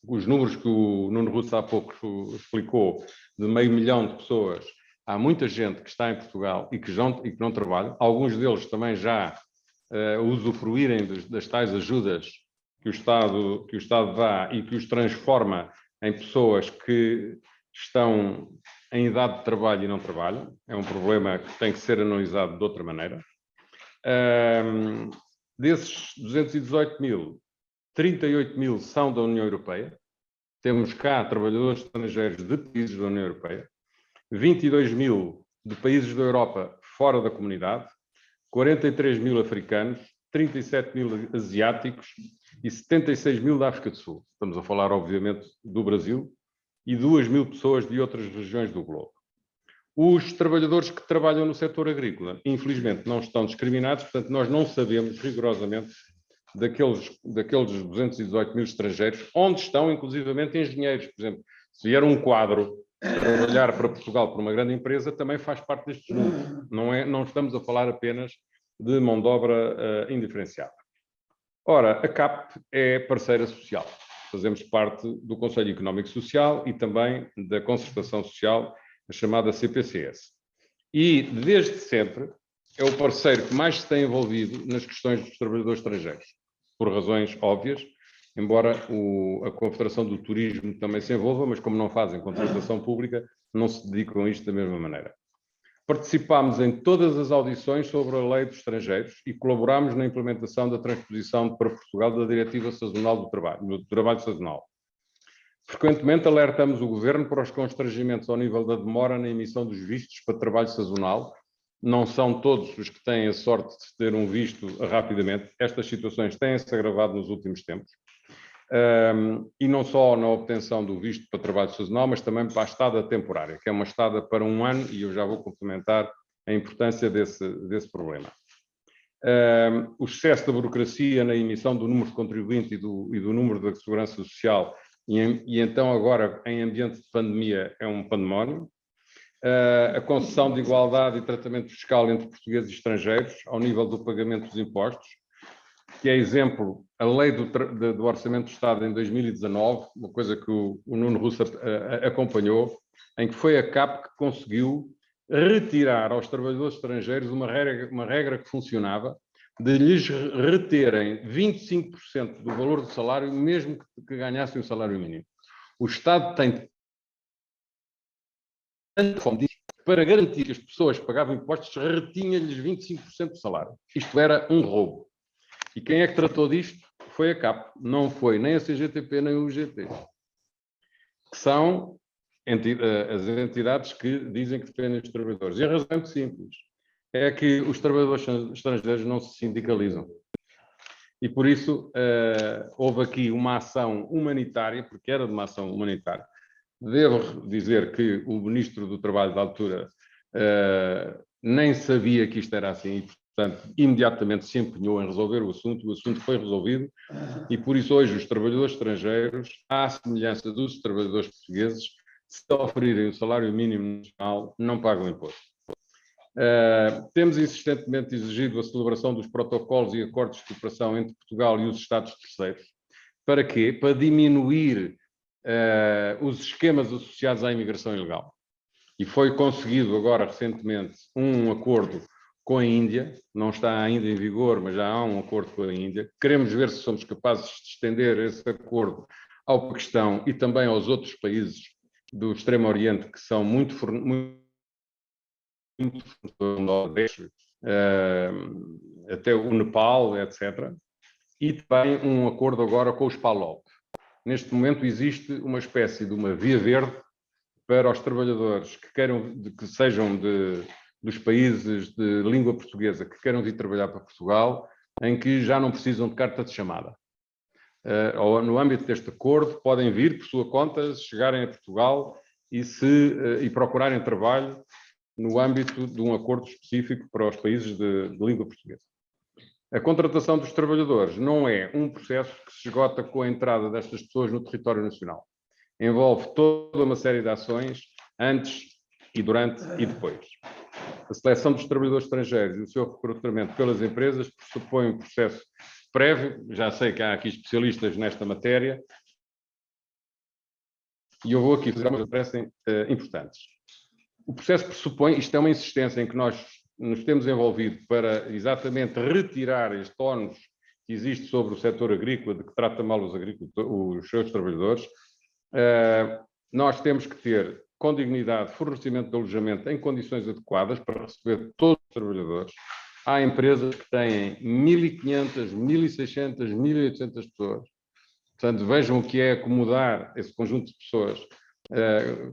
Os números que o Nuno Russo há pouco explicou, de 500 mil de pessoas, há muita gente que está em Portugal e que não trabalha. Alguns deles também já usufruírem das tais ajudas que o Estado dá e que os transforma em pessoas que estão em idade de trabalho e não trabalham. É um problema que tem que ser analisado de outra maneira. Desses 218.000, 38.000 são da União Europeia. Temos cá trabalhadores estrangeiros de países da União Europeia. 22.000 de países da Europa fora da comunidade. 43 mil africanos, 37 mil asiáticos e 76 mil da África do Sul. Estamos a falar, obviamente, do Brasil e 2 mil pessoas de outras regiões do globo. Os trabalhadores que trabalham no setor agrícola, infelizmente, não estão discriminados, portanto, nós não sabemos rigorosamente daqueles 218 mil estrangeiros, onde estão, inclusivamente, engenheiros. Por exemplo, se vier um quadro trabalhar para Portugal por uma grande empresa, também faz parte destes números. Não estamos a falar apenas de mão de obra indiferenciada. Ora, a CAP é parceira social. Fazemos parte do Conselho Económico e Social e também da Concertação Social, a chamada CPCS. E, desde sempre, é o parceiro que mais se tem envolvido nas questões dos trabalhadores estrangeiros, por razões óbvias, embora a Confederação do Turismo também se envolva, mas como não fazem contratação pública, não se dedicam a isto da mesma maneira. Participámos em todas as audições sobre a lei dos estrangeiros e colaborámos na implementação da transposição para Portugal da Diretiva Sazonal do Trabalho Sazonal. Frequentemente alertamos o Governo para os constrangimentos ao nível da demora na emissão dos vistos para trabalho sazonal. Não são todos os que têm a sorte de ter um visto rapidamente. Estas situações têm-se agravado nos últimos tempos. E não só na obtenção do visto para trabalho sazonal, mas também para a estada temporária, que é uma estada para 1 ano, e eu já vou complementar a importância desse problema. O excesso da burocracia na emissão do número de contribuinte e do número da segurança social, e então agora, em ambiente de pandemia, é um pandemónio. A concessão de igualdade e tratamento fiscal entre portugueses e estrangeiros, ao nível do pagamento dos impostos, que é exemplo, a lei do Orçamento do Estado em 2019, uma coisa que o Nuno Russo acompanhou, em que foi a CAP que conseguiu retirar aos trabalhadores estrangeiros uma regra que funcionava, de lhes reterem 25% do valor do salário, mesmo que ganhassem o salário mínimo. O Estado tem tanto fome para garantir que as pessoas que pagavam impostos retinha-lhes 25% do salário. Isto era um roubo. E quem é que tratou disto? Foi a CAP. Não foi nem a CGTP nem o UGT. Que são as entidades que dizem que dependem dos trabalhadores. E a razão é muito simples. É que os trabalhadores estrangeiros não se sindicalizam. E por isso houve aqui uma ação humanitária, porque era de uma ação humanitária. Devo dizer que o Ministro do Trabalho da altura nem sabia que isto era assim, e, portanto, imediatamente se empenhou em resolver o assunto foi resolvido, e por isso hoje os trabalhadores estrangeiros, à semelhança dos trabalhadores portugueses, se oferirem o salário mínimo nacional, não pagam imposto. Temos insistentemente exigido a celebração dos protocolos e acordos de cooperação entre Portugal e os Estados terceiros. Para quê? Para diminuir os esquemas associados à imigração ilegal. E foi conseguido agora recentemente um acordo com a Índia, não está ainda em vigor, mas já há um acordo com a Índia. Queremos ver se somos capazes de estender esse acordo ao Paquistão e também aos outros países do Extremo Oriente, que são muito até o Nepal, etc. E também um acordo agora com os PALOP. Neste momento existe uma espécie de uma via verde para os trabalhadores que sejam dos países de língua portuguesa, que queiram vir trabalhar para Portugal, em que já não precisam de carta de chamada. Ou no âmbito deste acordo, podem vir por sua conta, chegarem a Portugal e procurarem trabalho no âmbito de um acordo específico para os países de língua portuguesa. A contratação dos trabalhadores não é um processo que se esgota com a entrada destas pessoas no território nacional. Envolve toda uma série de ações antes e durante e depois. A seleção dos trabalhadores estrangeiros e o seu recrutamento pelas empresas pressupõe um processo prévio. Já sei que há aqui especialistas nesta matéria e eu vou aqui fazer algumas que parecem importantes. O processo pressupõe, isto é uma insistência em que nós nos temos envolvido para exatamente retirar este ónus que existe sobre o setor agrícola, de que trata mal os seus trabalhadores. Nós temos que ter, com dignidade, fornecimento de alojamento em condições adequadas para receber todos os trabalhadores. Há empresas que têm 1.500, 1.600, 1.800 pessoas. Portanto, vejam o que é acomodar esse conjunto de pessoas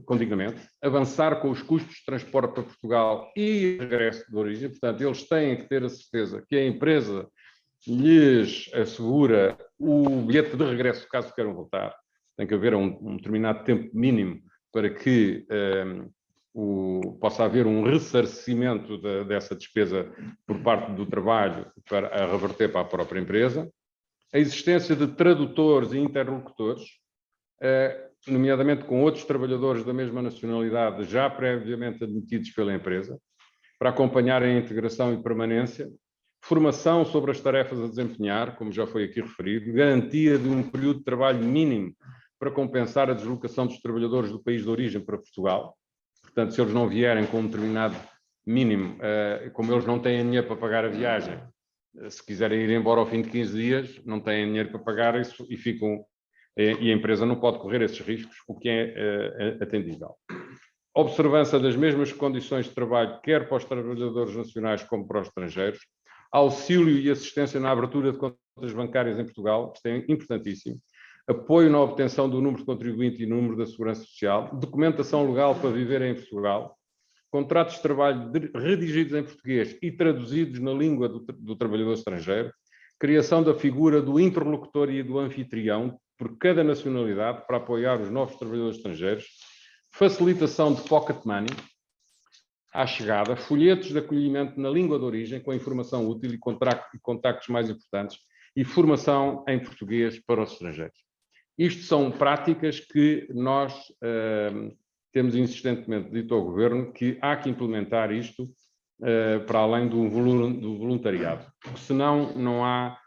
com dignamente, avançar com os custos de transporte para Portugal e regresso de origem. Portanto, eles têm que ter a certeza que a empresa lhes assegura o bilhete de regresso caso queiram voltar. Tem que haver um determinado tempo mínimo para que possa haver um ressarcimento dessa despesa por parte do trabalho para a reverter para a própria empresa. A existência de tradutores e interlocutores, nomeadamente com outros trabalhadores da mesma nacionalidade já previamente admitidos pela empresa, para acompanharem a integração e permanência, formação sobre as tarefas a desempenhar, como já foi aqui referido, garantia de um período de trabalho mínimo para compensar a deslocação dos trabalhadores do país de origem para Portugal. Portanto, se eles não vierem com um determinado mínimo, como eles não têm dinheiro para pagar a viagem, se quiserem ir embora ao fim de 15 dias, não têm dinheiro para pagar isso e ficam... E a empresa não pode correr esses riscos, o que é atendível. Observância das mesmas condições de trabalho, quer para os trabalhadores nacionais como para os estrangeiros. Auxílio e assistência na abertura de contas bancárias em Portugal, isto é importantíssimo. Apoio na obtenção do número de contribuinte e número da Segurança Social. Documentação legal para viver em Portugal. Contratos de trabalho redigidos em português e traduzidos na língua do trabalhador estrangeiro. Criação da figura do interlocutor e do anfitrião por cada nacionalidade para apoiar os novos trabalhadores estrangeiros. Facilitação de pocket money à chegada, folhetos de acolhimento na língua de origem com informação útil e contactos mais importantes e formação em português para os estrangeiros. Isto são práticas que nós temos insistentemente dito ao Governo que há que implementar isto para além do voluntariado, porque senão não há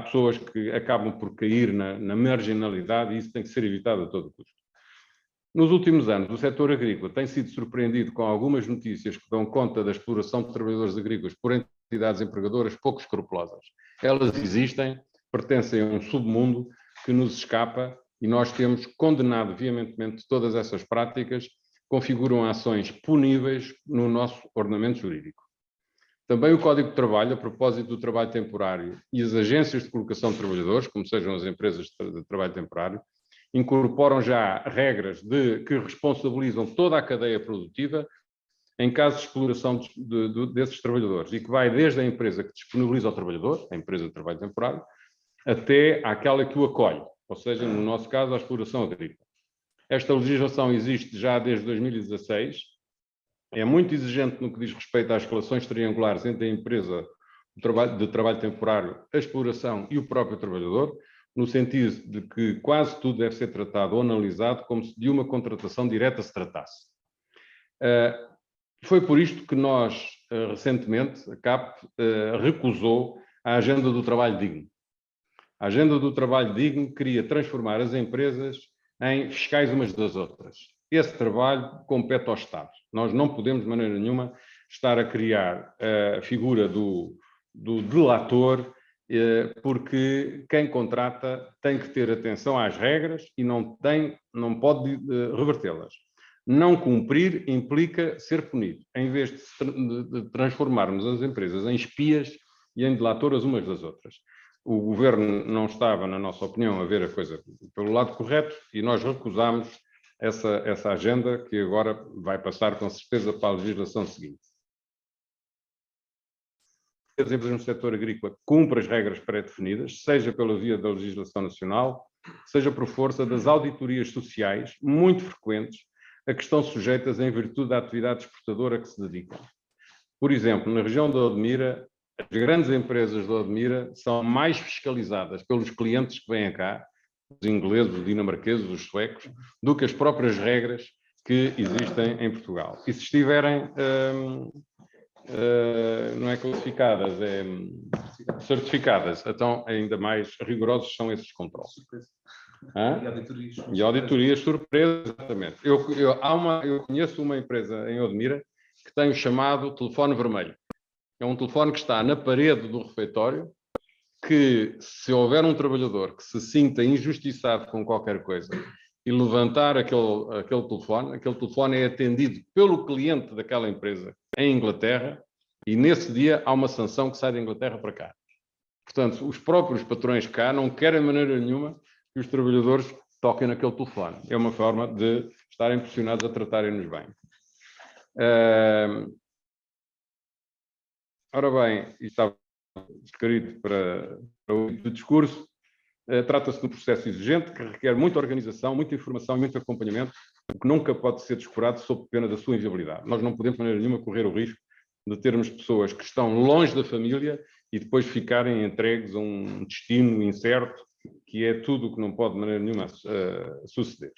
pessoas que acabam por cair na marginalidade e isso tem que ser evitado a todo custo. Nos últimos anos, o setor agrícola tem sido surpreendido com algumas notícias que dão conta da exploração de trabalhadores agrícolas por entidades empregadoras pouco escrupulosas. Elas existem, pertencem a um submundo que nos escapa e nós temos condenado veementemente todas essas práticas, configuram ações puníveis no nosso ordenamento jurídico. Também o Código de Trabalho, a propósito do trabalho temporário e as agências de colocação de trabalhadores, como sejam as empresas de trabalho temporário, incorporam já regras que responsabilizam toda a cadeia produtiva em caso de exploração desses trabalhadores e que vai desde a empresa que disponibiliza o trabalhador, a empresa de trabalho temporário, até àquela que o acolhe, ou seja, no nosso caso, a exploração agrícola. Esta legislação existe já desde 2016, é muito exigente no que diz respeito às relações triangulares entre a empresa de trabalho temporário, a exploração e o próprio trabalhador, no sentido de que quase tudo deve ser tratado ou analisado como se de uma contratação direta se tratasse. Foi por isto que nós, recentemente, a CAP recusou a agenda do trabalho digno. A agenda do trabalho digno queria transformar as empresas em fiscais umas das outras. Esse trabalho compete ao Estado. Nós não podemos, de maneira nenhuma, estar a criar a figura do delator, porque quem contrata tem que ter atenção às regras e não pode revertê-las. Não cumprir implica ser punido, em vez de transformarmos as empresas em espias e em delatoras umas das outras. O Governo não estava, na nossa opinião, a ver a coisa pelo lado correto e nós recusámos essa agenda que agora vai passar com certeza para a legislação seguinte. As empresas no setor agrícola cumprem as regras pré-definidas, seja pela via da legislação nacional, seja por força das auditorias sociais, muito frequentes, a que estão sujeitas em virtude da atividade exportadora a que se dedicam. Por exemplo, na região de Odmira, as grandes empresas de Odmira são mais fiscalizadas pelos clientes que vêm cá, os ingleses, os dinamarqueses, os suecos, do que as próprias regras que existem em Portugal. E se estiverem, não é classificadas, é certificadas, então ainda mais rigorosos são esses controles. E auditorias surpresa, exatamente. Eu conheço uma empresa em Odmira que tem o chamado telefone vermelho. É um telefone que está na parede do refeitório, que se houver um trabalhador que se sinta injustiçado com qualquer coisa e levantar aquele telefone é atendido pelo cliente daquela empresa em Inglaterra e nesse dia há uma sanção que sai da Inglaterra para cá. Portanto, os próprios patrões cá não querem de maneira nenhuma que os trabalhadores toquem naquele telefone. É uma forma de estarem pressionados a tratarem-nos bem. Ora bem, isto estava escrito para o discurso. Trata-se de um processo exigente que requer muita organização, muita informação e muito acompanhamento, o que nunca pode ser descurado sob pena da sua inviabilidade. Nós não podemos, de maneira nenhuma, correr o risco de termos pessoas que estão longe da família e depois ficarem entregues a um destino incerto, que é tudo o que não pode, de maneira nenhuma, suceder.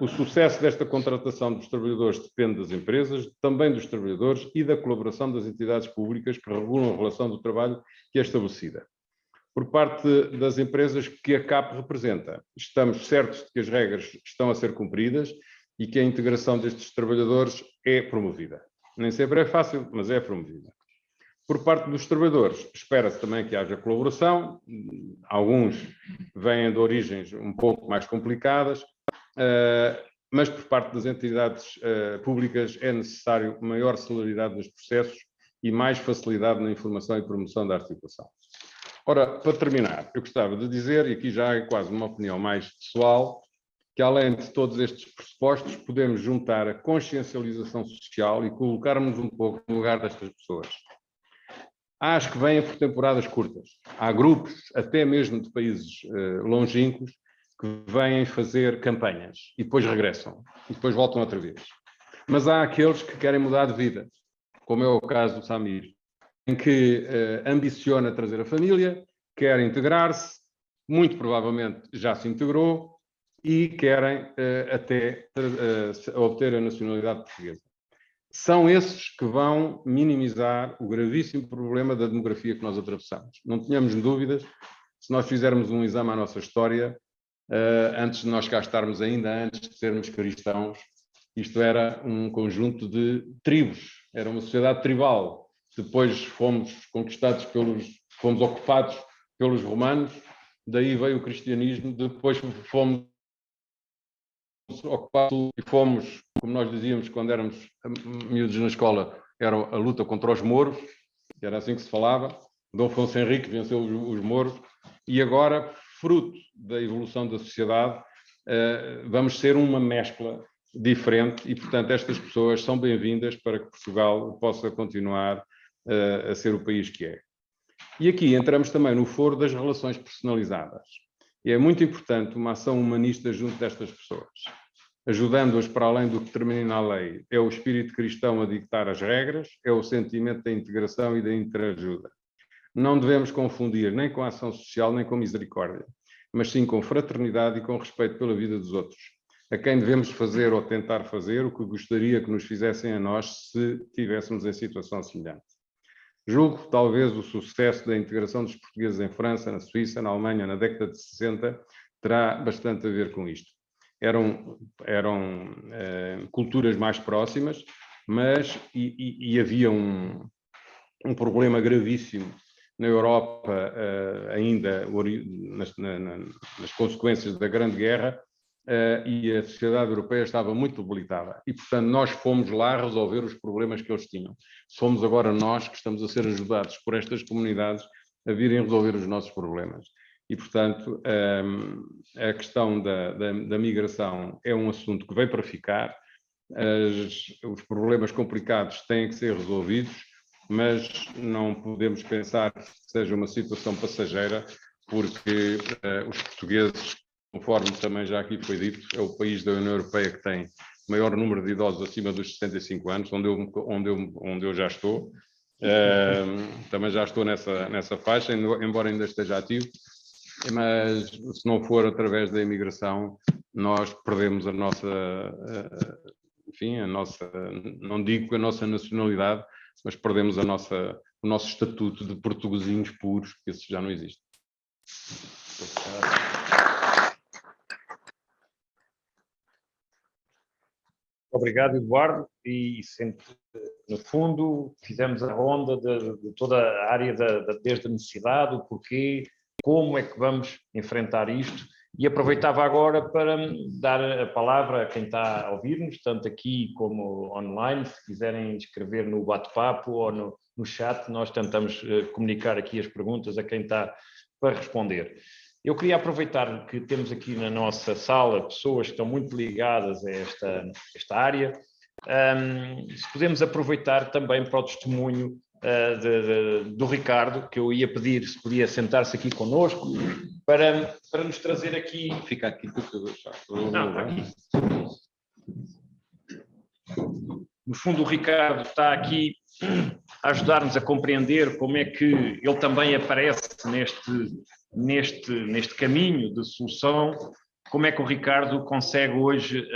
O sucesso desta contratação dos trabalhadores depende das empresas, também dos trabalhadores e da colaboração das entidades públicas que regulam a relação do trabalho que é estabelecida. Por parte das empresas que a CAP representa, estamos certos de que as regras estão a ser cumpridas e que a integração destes trabalhadores é promovida. Nem sempre é fácil, mas é promovida. Por parte dos trabalhadores, espera-se também que haja colaboração. Alguns vêm de origens um pouco mais complicadas, mas por parte das entidades públicas é necessário maior celeridade nos processos e mais facilidade na informação e promoção da articulação. Ora, para terminar, eu gostava de dizer, e aqui já é quase uma opinião mais pessoal, que além de todos estes pressupostos, podemos juntar a consciencialização social e colocarmos um pouco no lugar destas pessoas. Há as que vêm por temporadas curtas. Há grupos, até mesmo de países longínquos, que vêm fazer campanhas e depois regressam, e depois voltam outra vez. Mas há aqueles que querem mudar de vida, como é o caso do Samir, em que ambiciona trazer a família, quer integrar-se, muito provavelmente já se integrou, e querem até obter a nacionalidade portuguesa. São esses que vão minimizar o gravíssimo problema da demografia que nós atravessamos. Não tenhamos dúvidas, se nós fizermos um exame à nossa história, antes de nós cá estarmos ainda, antes de sermos cristãos, isto era um conjunto de tribos, era uma sociedade tribal. Depois fomos fomos ocupados pelos romanos, daí veio o cristianismo, depois fomos ocupados e fomos, como nós dizíamos quando éramos miúdos na escola, era a luta contra os mouros, que era assim que se falava. Dom Afonso Henrique venceu os mouros e agora, fruto da evolução da sociedade, vamos ser uma mescla diferente e, portanto, estas pessoas são bem-vindas para que Portugal possa continuar a ser o país que é. E aqui entramos também no foro das relações personalizadas. E é muito importante uma ação humanista junto destas pessoas, ajudando-as para além do que determina na lei. É o espírito cristão a dictar as regras, é o sentimento da integração e da interajuda. Não devemos confundir nem com a ação social, nem com misericórdia, mas sim com fraternidade e com respeito pela vida dos outros, a quem devemos fazer ou tentar fazer o que gostaria que nos fizessem a nós se estivéssemos em situação semelhante. Julgo que talvez o sucesso da integração dos portugueses em França, na Suíça, na Alemanha, na década de 60, terá bastante a ver com isto. Eram culturas mais próximas, mas havia um problema gravíssimo na Europa, ainda nas consequências da Grande Guerra, e a sociedade europeia estava muito debilitada. E, portanto, nós fomos lá resolver os problemas que eles tinham. Somos agora nós que estamos a ser ajudados por estas comunidades a virem resolver os nossos problemas. E, portanto, a questão da migração é um assunto que veio para ficar. Os problemas complicados têm que ser resolvidos, mas não podemos pensar que seja uma situação passageira, porque os portugueses, conforme também já aqui foi dito, é o país da União Europeia que tem maior número de idosos acima dos 65 anos, onde eu já estou. Também já estou nessa faixa, embora ainda esteja ativo, mas se não for através da imigração, nós perdemos a nossa, não digo a nossa nacionalidade, mas perdemos o nosso estatuto de portuguesinhos puros, porque esse já não existe. Obrigado, Eduardo. E sempre, no fundo, fizemos a ronda de toda a área desde a necessidade, o porquê, como é que vamos enfrentar isto. E aproveitava agora para dar a palavra a quem está a ouvir-nos, tanto aqui como online. Se quiserem escrever no bate-papo ou no chat, nós tentamos comunicar aqui as perguntas a quem está para responder. Eu queria aproveitar que temos aqui na nossa sala pessoas que estão muito ligadas a esta área. Se podemos aproveitar também para o testemunho do Ricardo, que eu ia pedir se podia sentar-se aqui connosco, para nos trazer aqui... Fica aqui tudo. Não, está aqui. No fundo, o Ricardo está aqui a ajudar-nos a compreender como é que ele também aparece neste caminho de solução, como é que o Ricardo consegue hoje,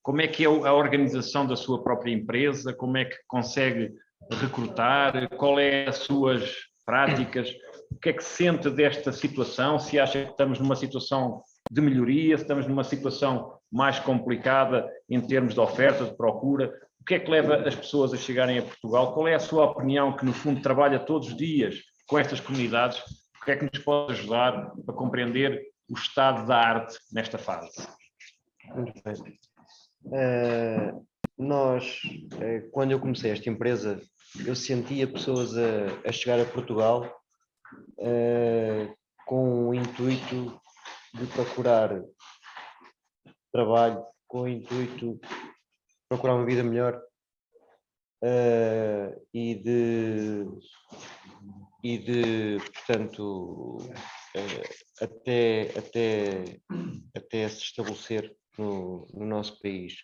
como é que é a organização da sua própria empresa, como é que consegue recrutar, qual é as suas práticas, o que é que sente desta situação, se acha que estamos numa situação de melhoria, se estamos numa situação mais complicada em termos de oferta, de procura, o que é que leva as pessoas a chegarem a Portugal, qual é a sua opinião, que no fundo trabalha todos os dias com estas comunidades, o que é que nos pode ajudar a compreender o estado da arte nesta fase? Muito bem. Quando eu comecei esta empresa, eu sentia pessoas a chegar a Portugal com o intuito de procurar trabalho, com o intuito de procurar uma vida melhor e de portanto, até se estabelecer no nosso país.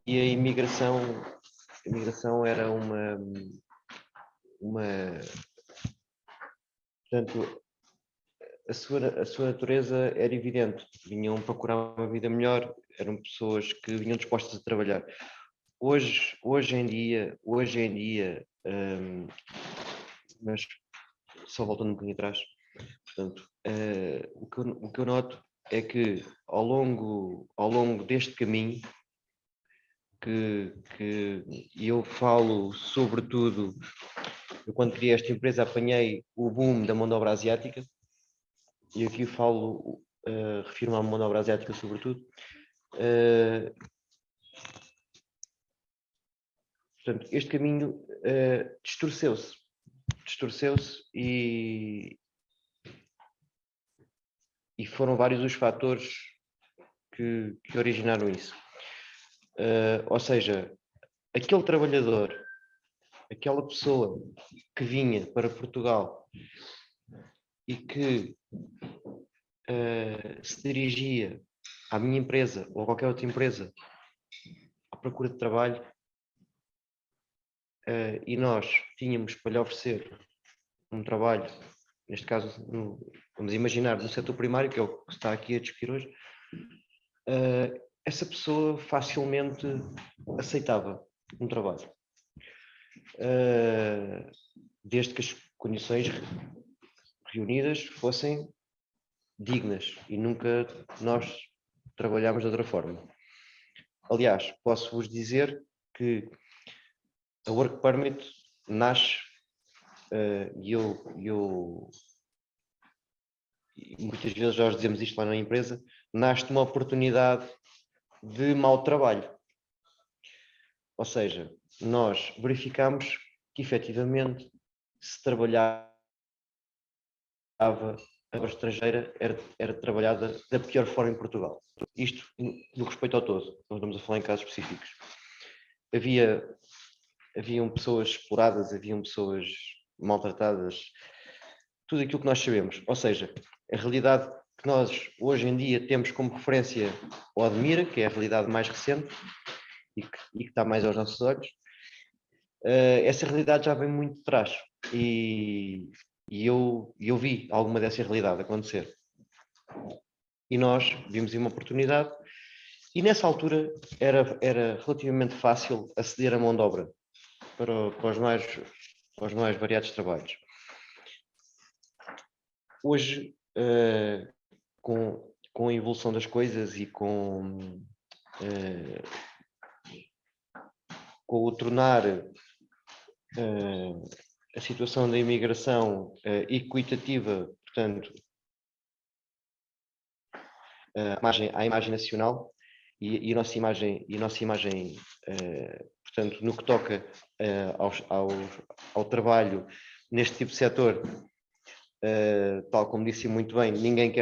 E a imigração era portanto, a sua natureza era evidente. Vinham procurar uma vida melhor, eram pessoas que vinham dispostas a trabalhar. Hoje em dia, mas só voltando um bocadinho atrás, portanto, o que eu noto é que ao longo deste caminho, que eu falo sobretudo, eu quando criei esta empresa apanhei o boom da mão de obra asiática, e aqui falo, refiro-me à mão de obra asiática sobretudo. Portanto, este caminho distorceu-se e foram vários os fatores que originaram isso. Ou seja, aquele trabalhador, aquela pessoa que vinha para Portugal e que se dirigia à minha empresa ou a qualquer outra empresa à procura de trabalho, e nós tínhamos para lhe oferecer um trabalho, neste caso, vamos imaginar, no setor primário, que é o que está aqui a discutir hoje, essa pessoa facilmente aceitava um trabalho, desde que as condições reunidas fossem dignas, e nunca nós trabalhámos de outra forma. Aliás, posso-vos dizer que a Work Permit nasce, e muitas vezes nós dizemos isto lá na empresa, nasce de uma oportunidade de mau trabalho. Ou seja, nós verificamos que efetivamente se trabalhava a língua estrangeira era trabalhada da pior forma em Portugal. Isto no respeito ao todo, não estamos a falar em casos específicos. Haviam pessoas exploradas, haviam pessoas maltratadas, tudo aquilo que nós sabemos. Ou seja, a realidade que nós hoje em dia temos como referência o Admira, que é a realidade mais recente e que está mais aos nossos olhos, essa realidade já vem muito de trás e eu vi alguma dessa realidade acontecer. E nós vimos uma oportunidade e nessa altura era relativamente fácil aceder à mão de obra para os mais variados trabalhos. Hoje, com a evolução das coisas e com o tornar a situação da imigração equitativa, portanto, à imagem nacional e a nossa imagem, portanto, no que toca ao trabalho, neste tipo de setor, tal como disse muito bem, ninguém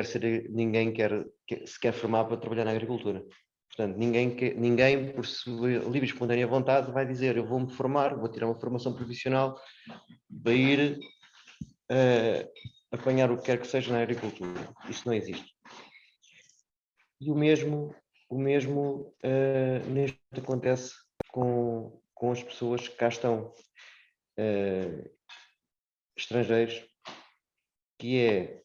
se quer formar para trabalhar na agricultura. Portanto, ninguém, por sua livre e espontânea vontade, vai dizer eu vou-me formar, vou tirar uma formação profissional para ir apanhar o que quer que seja na agricultura. Isso não existe. E o mesmo neste acontece com as pessoas que cá estão, estrangeiros, que é,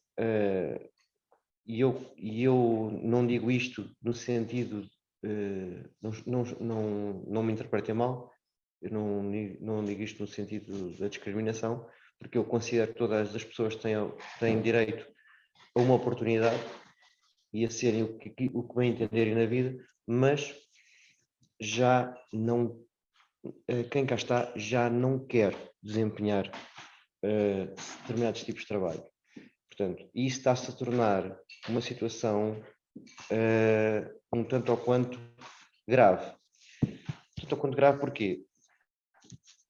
e eu não digo isto no sentido, não me interpretem mal, eu não digo isto no sentido da discriminação, porque eu considero que todas as pessoas têm direito a uma oportunidade e a serem o que bem entenderem na vida, mas já não, quem cá está já não quer desempenhar determinados tipos de trabalho. Portanto, isso está-se a tornar uma situação um tanto ou quanto grave. Tanto ou quanto grave porquê?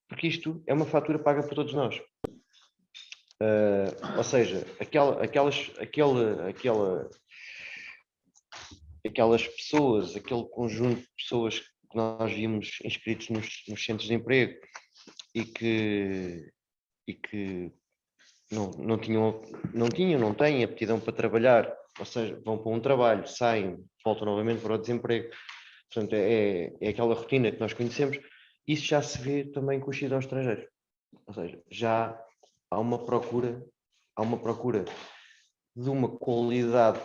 Porque isto é uma fatura paga por todos nós. Ou seja, aquelas pessoas, aquele conjunto de pessoas que nós vimos inscritos nos centros de emprego e que não têm aptidão para trabalhar, ou seja, vão para um trabalho, saem, voltam novamente para o desemprego. Portanto, é aquela rotina que nós conhecemos. Isso já se vê também com os cidadãos estrangeiros. Ou seja, já há uma procura de uma qualidade